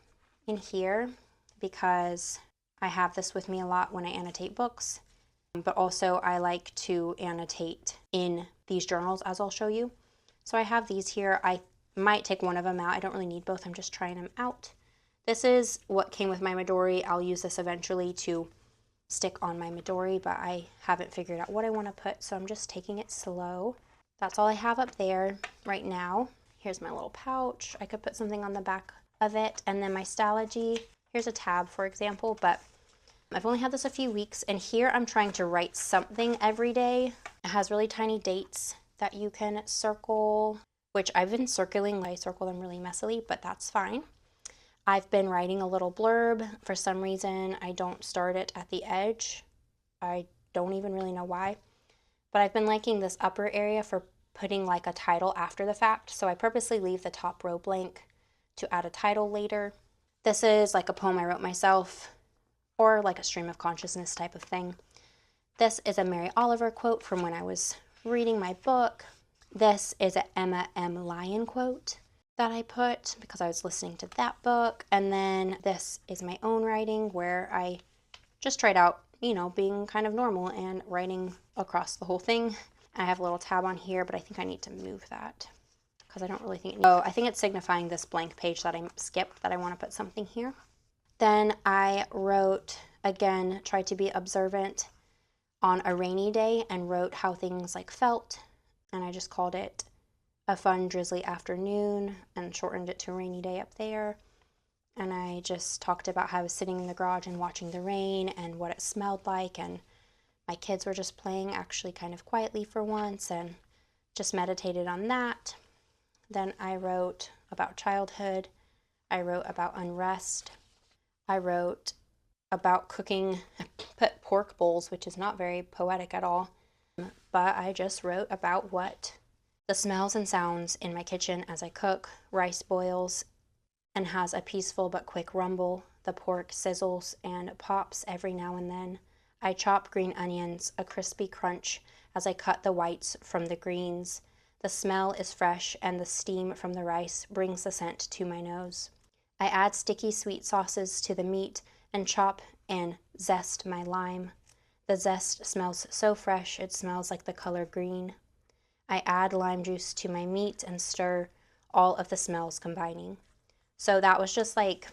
in here because I have this with me a lot when I annotate books, but also I like to annotate in these journals, as I'll show you. So I have these here. I might take one of them out. I don't really need both. I'm just trying them out. This is what came with my Midori. I'll use this eventually to stick on my Midori, but I haven't figured out what I want to put, so I'm just taking it slow. That's all I have up there right now. Here's my little pouch. I could put something on the back of it. And then my Stalogy. Here's a tab, for example, but I've only had this a few weeks, and here I'm trying to write something every day. It has really tiny dates that you can circle, which I've been circling. I circle them really messily, but that's fine. I've been writing a little blurb. For some reason, I don't start it at the edge. I don't even really know why. But I've been liking this upper area for putting like a title after the fact, so I purposely leave the top row blank to add a title later. This is like a poem I wrote myself, or like a stream of consciousness type of thing. This is a Mary Oliver quote from when I was reading my book. This is an Emma M. Lyon quote that I put because I was listening to that book. And then this is my own writing where I just tried out, you know, being kind of normal and writing across the whole thing. I have a little tab on here, but I think I need to move that because I don't really think oh, I think it's signifying this blank page that I skipped that I want to put something here. Then I wrote, again, tried to be observant on a rainy day and wrote how things like felt, and I just called it a fun drizzly afternoon and shortened it to a rainy day up there. And I just talked about how I was sitting in the garage and watching the rain and what it smelled like, and my kids were just playing actually kind of quietly for once, and just meditated on that. Then I wrote about childhood. I wrote about unrest. I wrote about cooking. I put pork bowls, which is not very poetic at all, but I just wrote about what the smells and sounds in my kitchen as I cook. Rice boils and has a peaceful but quick rumble. The pork sizzles and pops every now and then. I chop green onions, a crispy crunch as I cut the whites from the greens. The smell is fresh and the steam from the rice brings the scent to my nose. I add sticky sweet sauces to the meat and chop and zest my lime. The zest smells so fresh, it smells like the color green. I add lime juice to my meat and stir, all of the smells combining. So that was just like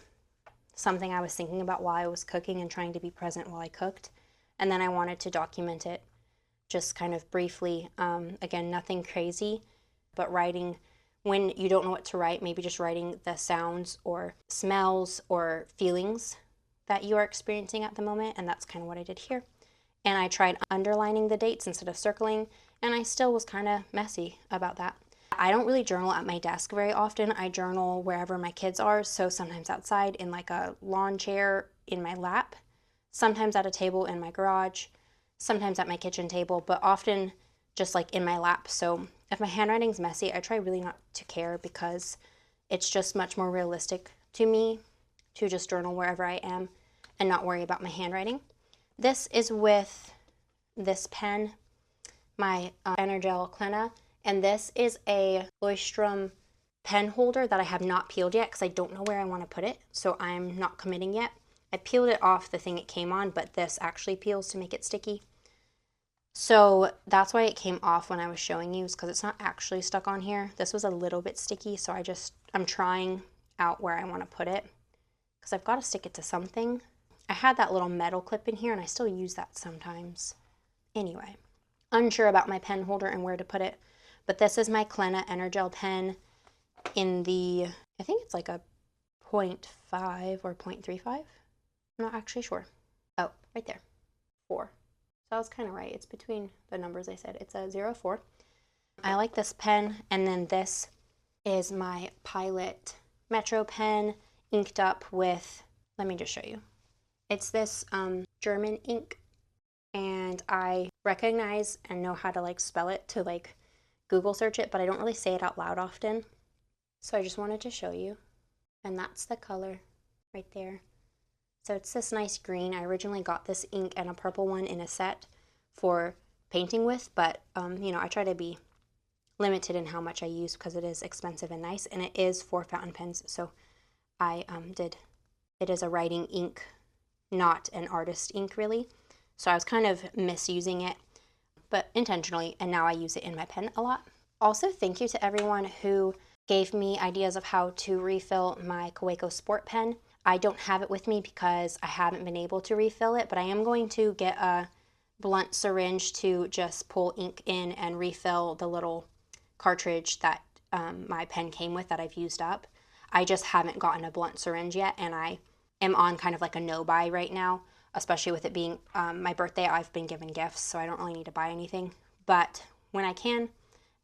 something I was thinking about while I was cooking and trying to be present while I cooked. And then I wanted to document it just kind of briefly. Again, nothing crazy, but writing when you don't know what to write, maybe just writing the sounds or smells or feelings that you are experiencing at the moment. And that's kind of what I did here. And I tried underlining the dates instead of circling, and I still was kind of messy about that. I don't really journal at my desk very often. I journal wherever my kids are, so sometimes outside in like a lawn chair in my lap, sometimes at a table in my garage, sometimes at my kitchen table, but often just like in my lap. So if my handwriting's messy, I try really not to care because it's just much more realistic to me to just journal wherever I am and not worry about my handwriting. This is with this pen, my Energel Klena, and this is a Leuchtturm pen holder that I have not peeled yet because I don't know where I want to put it, so I'm not committing yet. I peeled it off the thing it came on, but this actually peels to make it sticky. So that's why it came off when I was showing you, because it's not actually stuck on here. This was a little bit sticky, so I'm trying out where I want to put it because I've got to stick it to something. I had that little metal clip in here and I still use that sometimes. Anyway, unsure about my pen holder and where to put it, but this is my Klena Energel pen in the, I think it's like a 0.5 or 0.35. I'm not actually sure. Oh, right there, 4. So I was kind of right. It's between the numbers I said. It's a 0.4. I like this pen, and then this is my Pilot Metro pen inked up with, let me just show you. It's this German ink, and I recognize and know how to like spell it to like Google search it, but I don't really say it out loud often. So I just wanted to show you. And that's the color right there. So it's this nice green. I originally got this ink and a purple one in a set for painting with, but you know, I try to be limited in how much I use because it is expensive and nice, and it is for fountain pens. So I it is a writing ink, not an artist ink really. So I was kind of misusing it, but intentionally, and now I use it in my pen a lot. Also, thank you to everyone who gave me ideas of how to refill my Kaweco Sport pen. I don't have it with me because I haven't been able to refill it, but I am going to get a blunt syringe to just pull ink in and refill the little cartridge that my pen came with that I've used up. I just haven't gotten a blunt syringe yet, and I am on kind of like a no-buy right now, especially with it being my birthday. I've been given gifts, so I don't really need to buy anything. But when I can,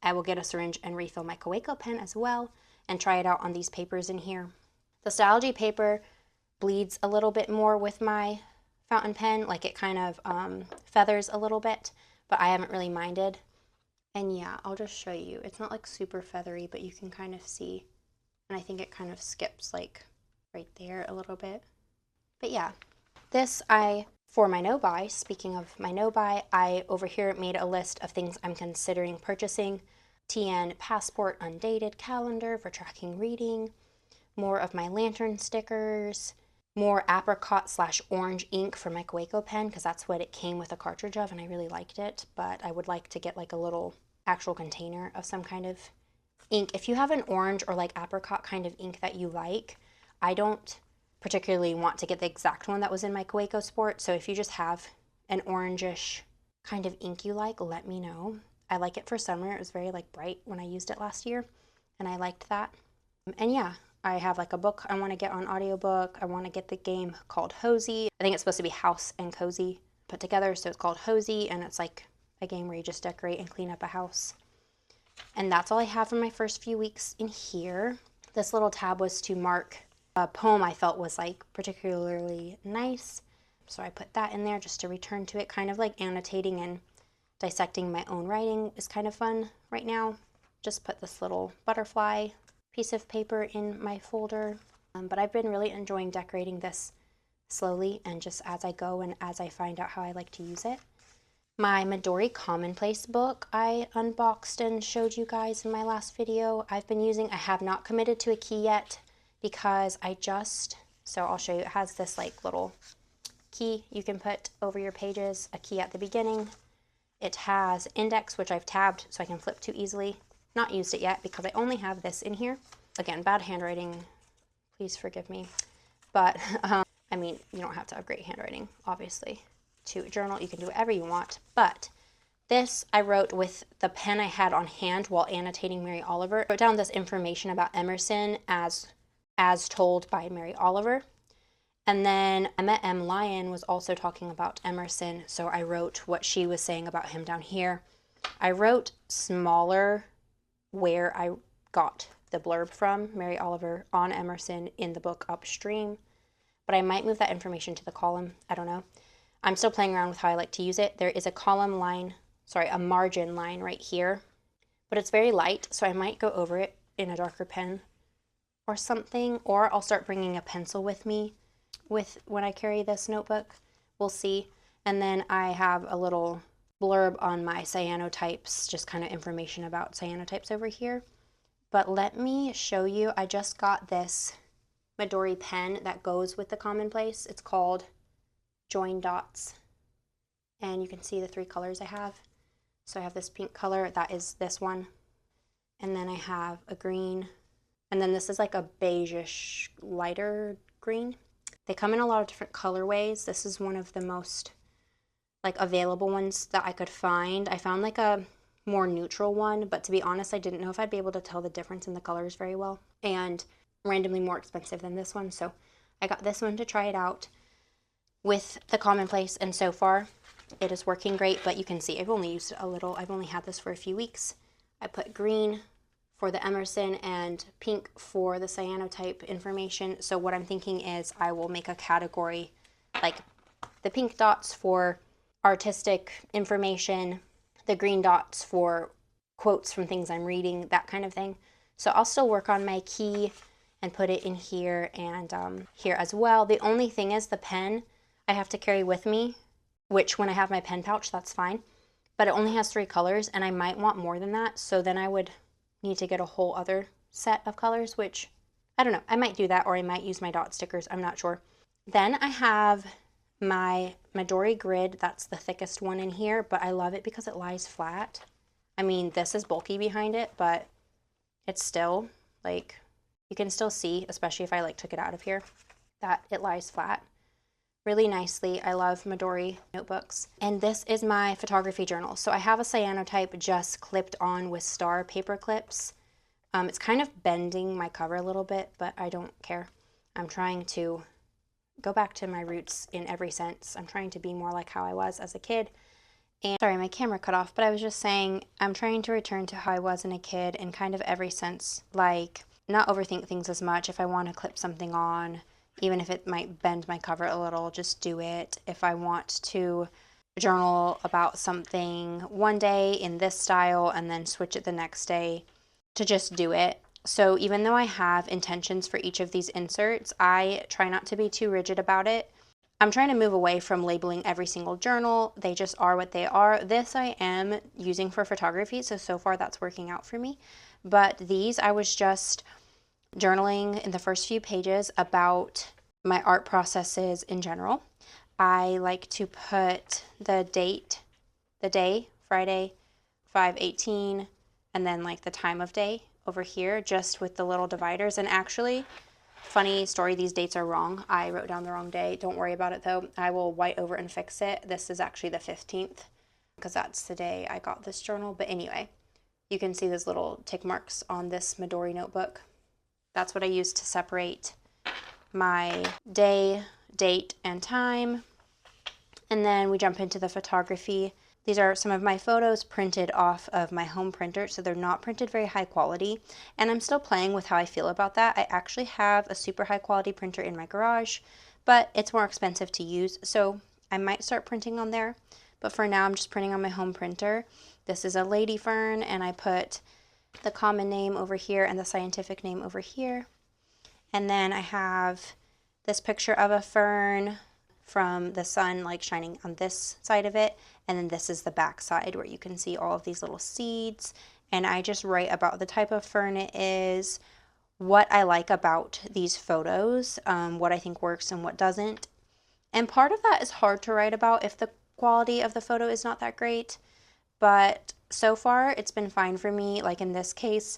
I will get a syringe and refill my Kaweco pen as well and try it out on these papers in here. The Stalogy paper bleeds a little bit more with my fountain pen, like it kind of feathers a little bit, but I haven't really minded. And yeah, I'll just show you. It's not like super feathery, but you can kind of see, and I think it kind of skips like right there a little bit. But yeah, this for my no-buy, speaking of my no-buy, I over here made a list of things I'm considering purchasing. TN Passport Undated Calendar for tracking reading, more of my lantern stickers, more apricot/orange ink for my Kaweco pen because that's what it came with a cartridge of and I really liked it, but I would like to get like a little actual container of some kind of ink. If you have an orange or like apricot kind of ink that you like, I don't particularly want to get the exact one that was in my Kaweco Sport, so if you just have an orangish kind of ink you like, let me know. I like it for summer. It was very like bright when I used it last year, and I liked that. And yeah, I have like a book I want to get on audiobook. I want to get the game called Hosey. I think it's supposed to be House and Cozy put together, so it's called Hosey, and it's like a game where you just decorate and clean up a house. And that's all I have for my first few weeks in here. This little tab was to mark a poem I felt was like particularly nice. So I put that in there just to return to it, kind of like annotating and dissecting my own writing is kind of fun right now. Just put this little butterfly piece of paper in my folder. But I've been really enjoying decorating this slowly and just as I go and as I find out how I like to use it. My Midori Commonplace book I unboxed and showed you guys in my last video. I've been using, I have not committed to a key yet because so I'll show you, it has this like little key you can put over your pages, a key at the beginning. It has index, which I've tabbed so I can flip to easily. Not used it yet because I only have this in here. Again, bad handwriting, please forgive me. But, I mean, you don't have to have great handwriting, obviously, to journal. You can do whatever you want. But this I wrote with the pen I had on hand while annotating Mary Oliver. I wrote down this information about Emerson as told by Mary Oliver. And then Emma M. Lyon was also talking about Emerson, so I wrote what she was saying about him down here. I wrote smaller where I got the blurb from Mary Oliver on Emerson in the book upstream, but I might move that information to the column. I don't know. I'm still playing around with how I like to use it. There is a a margin line right here, but it's very light, so I might go over it in a darker pen or something, or I'll start bringing a pencil with me when I carry this notebook. We'll see. And then I have a little blurb on my cyanotypes, just kind of information about cyanotypes over here. But let me show you, I just got this Midori pen that goes with the Commonplace. It's called Join Dots. And you can see the 3 colors I have. So I have this pink color, that is this one. And then I have a green. And then this is like a beige-ish lighter green. They come in a lot of different colorways. This is one of the most available ones that I could find. I found like a more neutral one, but to be honest, I didn't know if I'd be able to tell the difference in the colors very well, and randomly more expensive than this one. So I got this one to try it out with the Commonplace, and so far it is working great, but you can see I've only used it a little. I've only had this for a few weeks. I put green for the Emerson and pink for the cyanotype information. So what I'm thinking is I will make a category, like the pink dots for artistic information, the green dots for quotes from things I'm reading, that kind of thing. So I'll still work on my key and put it in here and here as well. The only thing is the pen I have to carry with me, which when I have my pen pouch, that's fine. But it only has 3 colors and I might want more than that. So then I would need to get a whole other set of colors, which I don't know. I might do that, or I might use my dot stickers. I'm not sure. Then I have my Midori grid. That's the thickest one in here, but I love it because it lies flat. I mean, this is bulky behind it, but it's still like, you can still see, especially if I took it out of here, that it lies flat really nicely. I love Midori notebooks. And this is my photography journal. So I have a cyanotype just clipped on with star paper clips. It's kind of bending my cover a little bit, but I don't care. I'm trying to go back to my roots in every sense. I'm trying to be more like how I was as a kid. And sorry, my camera cut off, but I was just saying I'm trying to return to how I was in a kid in kind of every sense, like not overthink things as much. If I want to clip something on, even if it might bend my cover a little, just do it. If I want to journal about something one day in this style and then switch it the next day, to just do it. So even though I have intentions for each of these inserts, I try not to be too rigid about it. I'm trying to move away from labeling every single journal. They just are what they are. This I am using for photography, so far that's working out for me. But these I was just journaling in the first few pages about my art processes in general. I like to put the date, the day, Friday, 5/18, and then the time of day over here, just with the little dividers. And actually, funny story, these dates are wrong. I wrote down the wrong day. Don't worry about it though. I will white over and fix it. This is actually the 15th because that's the day I got this journal. But anyway, you can see those little tick marks on this Midori notebook. That's what I use to separate my day, date, and time. And then we jump into the photography. These are some of my photos printed off of my home printer, so they're not printed very high quality. And I'm still playing with how I feel about that. I actually have a super high quality printer in my garage, but it's more expensive to use, so I might start printing on there. But for now, I'm just printing on my home printer. This is a lady fern, and I put the common name over here and the scientific name over here. And then I have this picture of a fern from the sun like shining on this side of it, and then this is the back side where you can see all of these little seeds. And I just write about the type of fern it is, what I like about these photos, what I think works and what doesn't. And part of that is hard to write about if the quality of the photo is not that great, but so far it's been fine for me. Like in this case,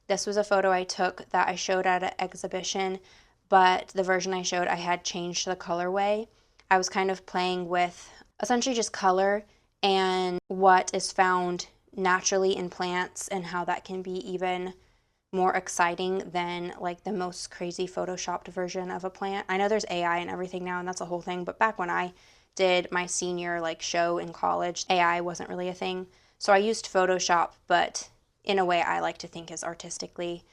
this was a photo I took that I showed at an exhibition, but the version I showed I had changed the colorway. I was kind of playing with essentially just color and what is found naturally in plants and how that can be even more exciting than like the most crazy photoshopped version of a plant. I know there's AI and everything now, and that's a whole thing, but back when I did my senior like show in college, AI wasn't really a thing. So I used Photoshop, but in a way I like to think is artistically,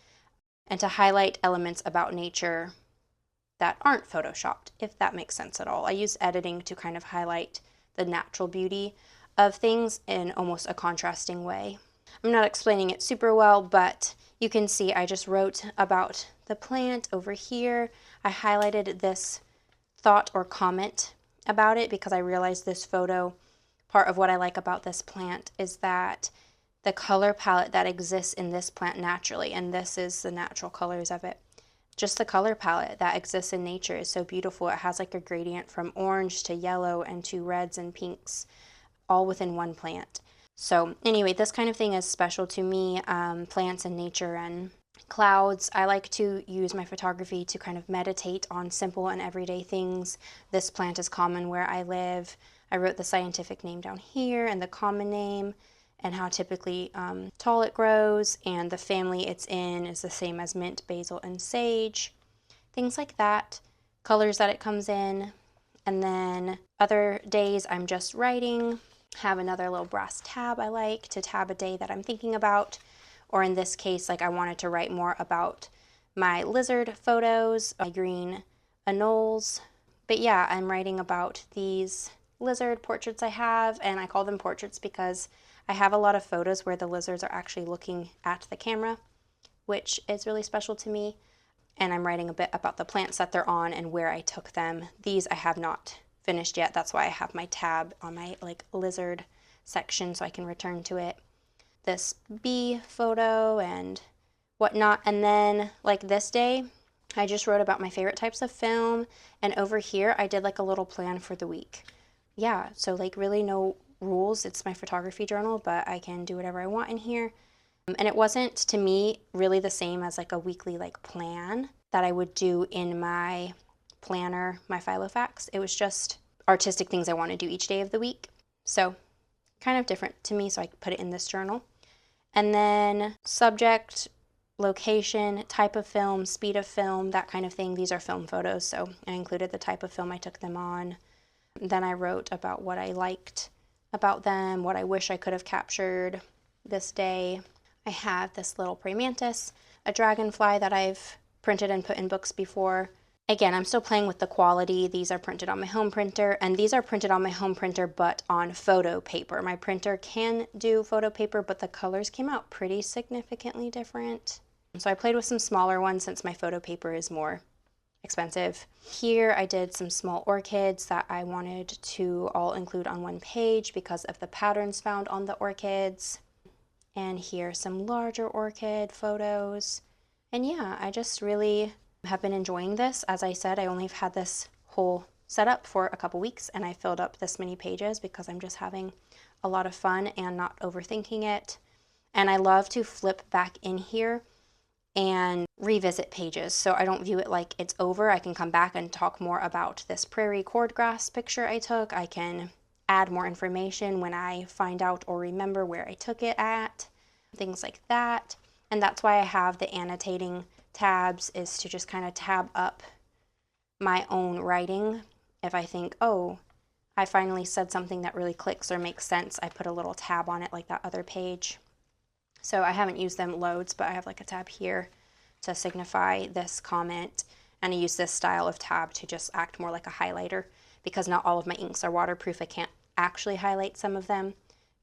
and to highlight elements about nature that aren't photoshopped, if that makes sense at all. I use editing to kind of highlight the natural beauty of things in almost a contrasting way. I'm not explaining it super well, but you can see I just wrote about the plant over here. I highlighted this thought or comment about it because I realized this photo, part of what I like about this plant is that the color palette that exists in this plant naturally, and this is the natural colors of it. Just the color palette that exists in nature is so beautiful. It has like a gradient from orange to yellow and to reds and pinks, all within one plant. So anyway, this kind of thing is special to me, plants and nature and clouds. I like to use my photography to kind of meditate on simple and everyday things. This plant is common where I live. I wrote the scientific name down here and the common name and how typically tall it grows, and the family it's in is the same as mint, basil, and sage. Things like that. Colors that it comes in. And then other days I'm just writing. Have another little brass tab I like to tab a day that I'm thinking about. Or in this case, like I wanted to write more about my lizard photos, my green anoles. But yeah, I'm writing about these lizard portraits I have, and I call them portraits because I have a lot of photos where the lizards are actually looking at the camera, which is really special to me. And I'm writing a bit about the plants that they're on and where I took them. These I have not finished yet. That's why I have my tab on my like lizard section so I can return to it. This bee photo and whatnot. And then like this day, I just wrote about my favorite types of film. And over here, I did like a little plan for the week. Yeah, so like really no rules. It's my photography journal, but I can do whatever I want in here. And it wasn't, to me, really the same as like a weekly like plan that I would do in my planner, my Filofax. It was just artistic things I want to do each day of the week. So kind of different to me, so I put it in this journal. And then subject, location, type of film, speed of film, that kind of thing. These are film photos, so I included the type of film I took them on. Then I wrote about what I liked about them, what I wish I could have captured this day. I have this little praying mantis, a dragonfly that I've printed and put in books before. Again, I'm still playing with the quality. These are printed on my home printer, and these are printed on my home printer but on photo paper. My printer can do photo paper, but the colors came out pretty significantly different. So I played with some smaller ones since my photo paper is more expensive. Here I did some small orchids that I wanted to all include on one page because of the patterns found on the orchids. And here some larger orchid photos. And yeah, I just really have been enjoying this. As I said, I only have had this whole setup for a couple weeks, and I filled up this many pages because I'm just having a lot of fun and not overthinking it. And I love to flip back in here and revisit pages, so I don't view it like it's over. I can come back and talk more about this prairie cordgrass picture I took. I can add more information when I find out or remember where I took it at, things like that. And that's why I have the annotating tabs, is to just kind of tab up my own writing. If I think, oh, I finally said something that really clicks or makes sense, I put a little tab on it like that other page. So I haven't used them loads, but I have like a tab here to signify this comment. And I use this style of tab to just act more like a highlighter because not all of my inks are waterproof. I can't actually highlight some of them,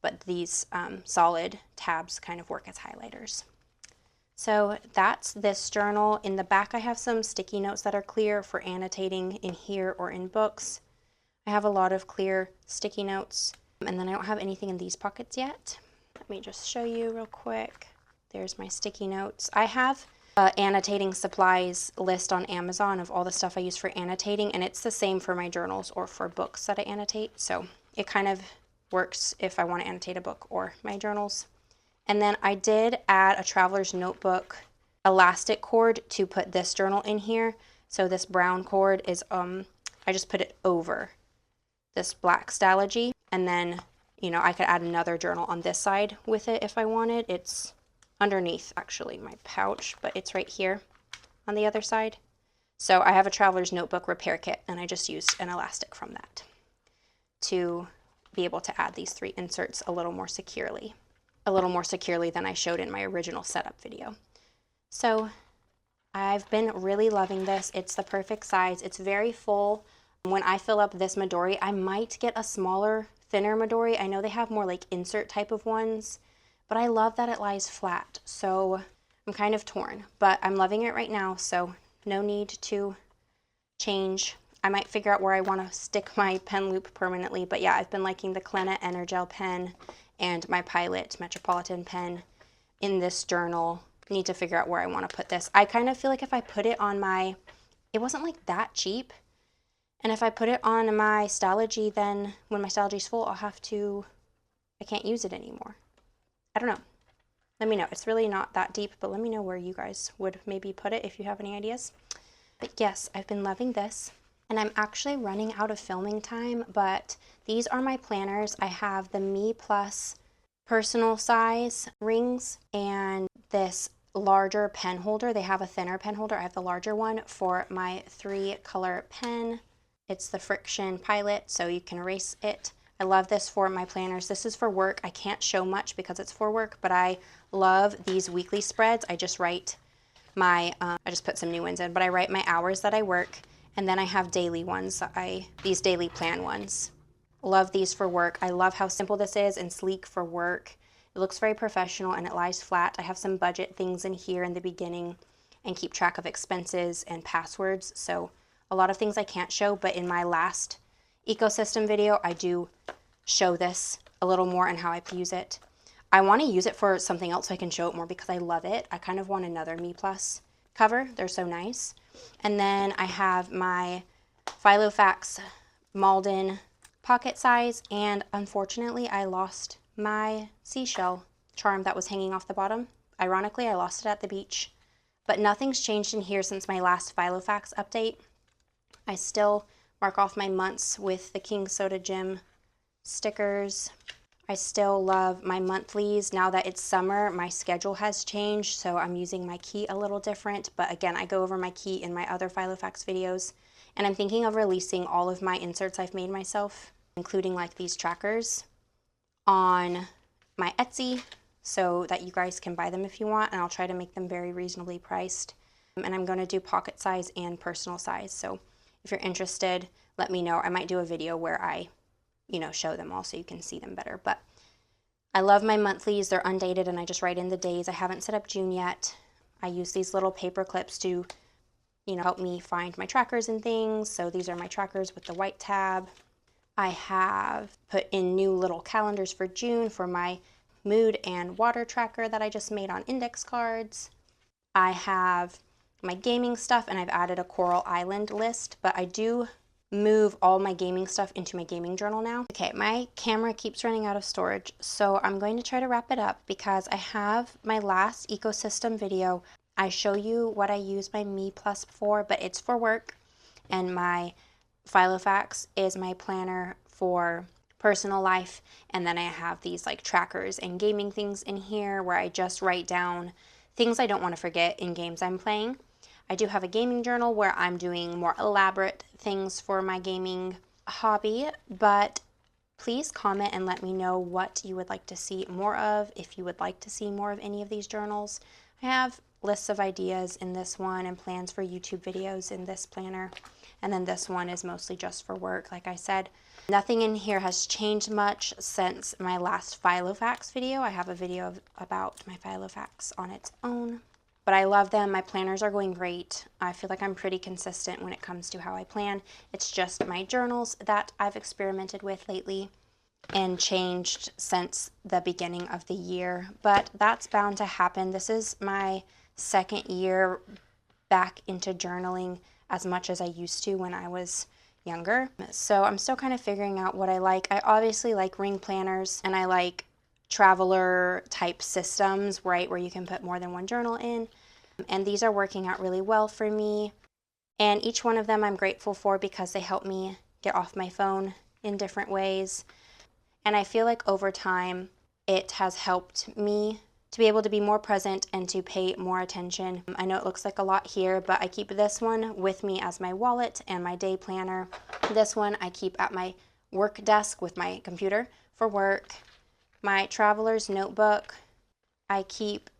but these solid tabs kind of work as highlighters. So that's this journal. In the back I have some sticky notes that are clear for annotating in here or in books. I have a lot of clear sticky notes, and then I don't have anything in these pockets yet. Let me just show you real quick. There's my sticky notes. I have annotating supplies list on Amazon of all the stuff I use for annotating, and it's the same for my journals or for books that I annotate, so it kind of works if I want to annotate a book or my journals. And then I did add a traveler's notebook elastic cord to put this journal in here. So this brown cord is I just put it over this black Stalogy, and then I could add another journal on this side with it if I wanted. It's underneath actually my pouch, but it's right here on the other side. So I have a traveler's notebook repair kit, and I just used an elastic from that to be able to add these 3 inserts a little more securely than I showed in my original setup video. So I've been really loving this. It's the perfect size. It's very full. When I fill up this Midori, I might get a smaller, thinner Midori. I know they have more like insert type of ones, but I love that it lies flat. So I'm kind of torn, but I'm loving it right now, so no need to change. I might figure out where I want to stick my pen loop permanently, but yeah, I've been liking the Clenna Energel pen and my Pilot Metropolitan pen in this journal. Need to figure out where I want to put this. I kind of feel like if I put it on my, it wasn't like that cheap, and if I put it on my Stalogy, then when my Stalogy's full, I can't use it anymore. I don't know. Let me know. It's really not that deep, but let me know where you guys would maybe put it if you have any ideas. But yes, I've been loving this. And I'm actually running out of filming time, but these are my planners. I have the Meeplus personal size rings and this larger pen holder. They have a thinner pen holder. I have the larger one for my 3-color pen. It's the Friction Pilot, so you can erase it. I love this for my planners. This is for work. I can't show much because it's for work, but I love these weekly spreads. I just write my, I just put some new ones in, but I write my hours that I work, and then I have daily ones, these daily plan ones. Love these for work. I love how simple this is and sleek for work. It looks very professional and it lies flat. I have some budget things in here in the beginning and keep track of expenses and passwords. So a lot of things I can't show, but in my last ecosystem video, I do show this a little more and how I use it. I want to use it for something else so I can show it more because I love it. I kind of want another Meeplus cover. They're so nice. And then I have my Filofax Malden pocket size, and unfortunately I lost my seashell charm that was hanging off the bottom. Ironically, I lost it at the beach, but nothing's changed in here since my last Filofax update. I still mark off my months with the King Soda Gym stickers. I still love my monthlies. Now that it's summer, my schedule has changed, so I'm using my key a little different, but again, I go over my key in my other Filofax videos, and I'm thinking of releasing all of my inserts I've made myself, including like these trackers, on my Etsy so that you guys can buy them if you want, and I'll try to make them very reasonably priced. And I'm going to do pocket size and personal size, so if you're interested, let me know. I might do a video where I, show them all so you can see them better. But I love my monthlies. They're undated and I just write in the days. I haven't set up June yet. I use these little paper clips to, help me find my trackers and things. So these are my trackers with the white tab. I have put in new little calendars for June for my mood and water tracker that I just made on index cards. I have my gaming stuff, and I've added a Coral Island list, but I do move all my gaming stuff into my gaming journal now. Okay, my camera keeps running out of storage, so I'm going to try to wrap it up because I have my last ecosystem video. I show you what I use my Meeplus for, but it's for work, and my Filofax is my planner for personal life, and then I have these like trackers and gaming things in here where I just write down things I don't want to forget in games I'm playing. I do have a gaming journal where I'm doing more elaborate things for my gaming hobby, but please comment and let me know what you would like to see more of, if you would like to see more of any of these journals. I have lists of ideas in this one and plans for YouTube videos in this planner. And then this one is mostly just for work, like I said. Nothing in here has changed much since my last Filofax video. I have a video about my Filofax on its own. But I love them. My planners are going great. I feel like I'm pretty consistent when it comes to how I plan. It's just my journals that I've experimented with lately and changed since the beginning of the year. But that's bound to happen. This is my second year back into journaling as much as I used to when I was younger. So I'm still kind of figuring out what I like. I obviously like ring planners, and I like traveler type systems, right, where you can put more than one journal in. And these are working out really well for me. And each one of them I'm grateful for because they help me get off my phone in different ways. And I feel like over time it has helped me to be able to be more present and to pay more attention. I know it looks like a lot here, but I keep this one with me as my wallet and my day planner. This one I keep at my work desk with my computer for work. My traveler's notebook I keep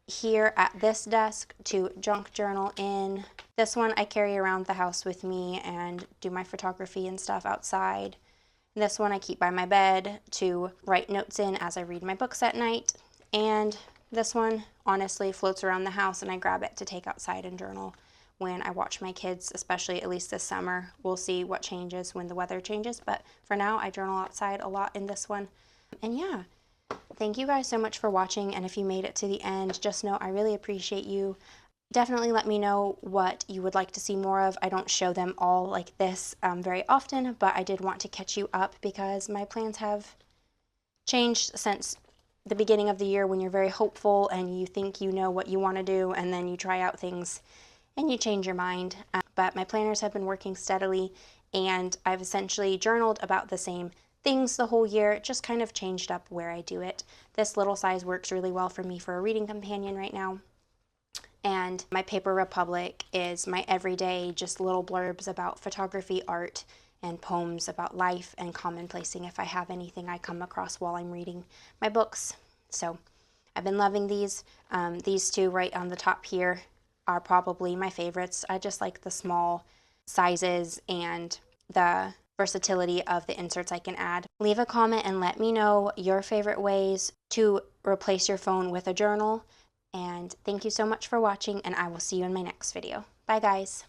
here at this desk to junk journal in. This one I carry around the house with me and do my photography and stuff outside. This one I keep by my bed to write notes in as I read my books at night. And this one honestly floats around the house, and I grab it to take outside and journal when I watch my kids, especially at least this summer. We'll see what changes when the weather changes, but for now I journal outside a lot in this one. And yeah, thank you guys so much for watching, and if you made it to the end, just know I really appreciate you. Definitely let me know what you would like to see more of. I don't show them all like this very often, but I did want to catch you up because my plans have changed since the beginning of the year, when you're very hopeful and you think you know what you want to do, and then you try out things and you change your mind. But my planners have been working steadily, and I've essentially journaled about the same things the whole year, just kind of changed up where I do it. This little size works really well for me for a reading companion right now. And my Paper Republic is my everyday, just little blurbs about photography, art, and poems about life and commonplacing if I have anything I come across while I'm reading my books. So I've been loving these. These two right on the top here are probably my favorites. I just like the small sizes and the versatility of the inserts I can add. Leave a comment and let me know your favorite ways to replace your phone with a journal. And thank you so much for watching, and I will see you in my next video. Bye guys.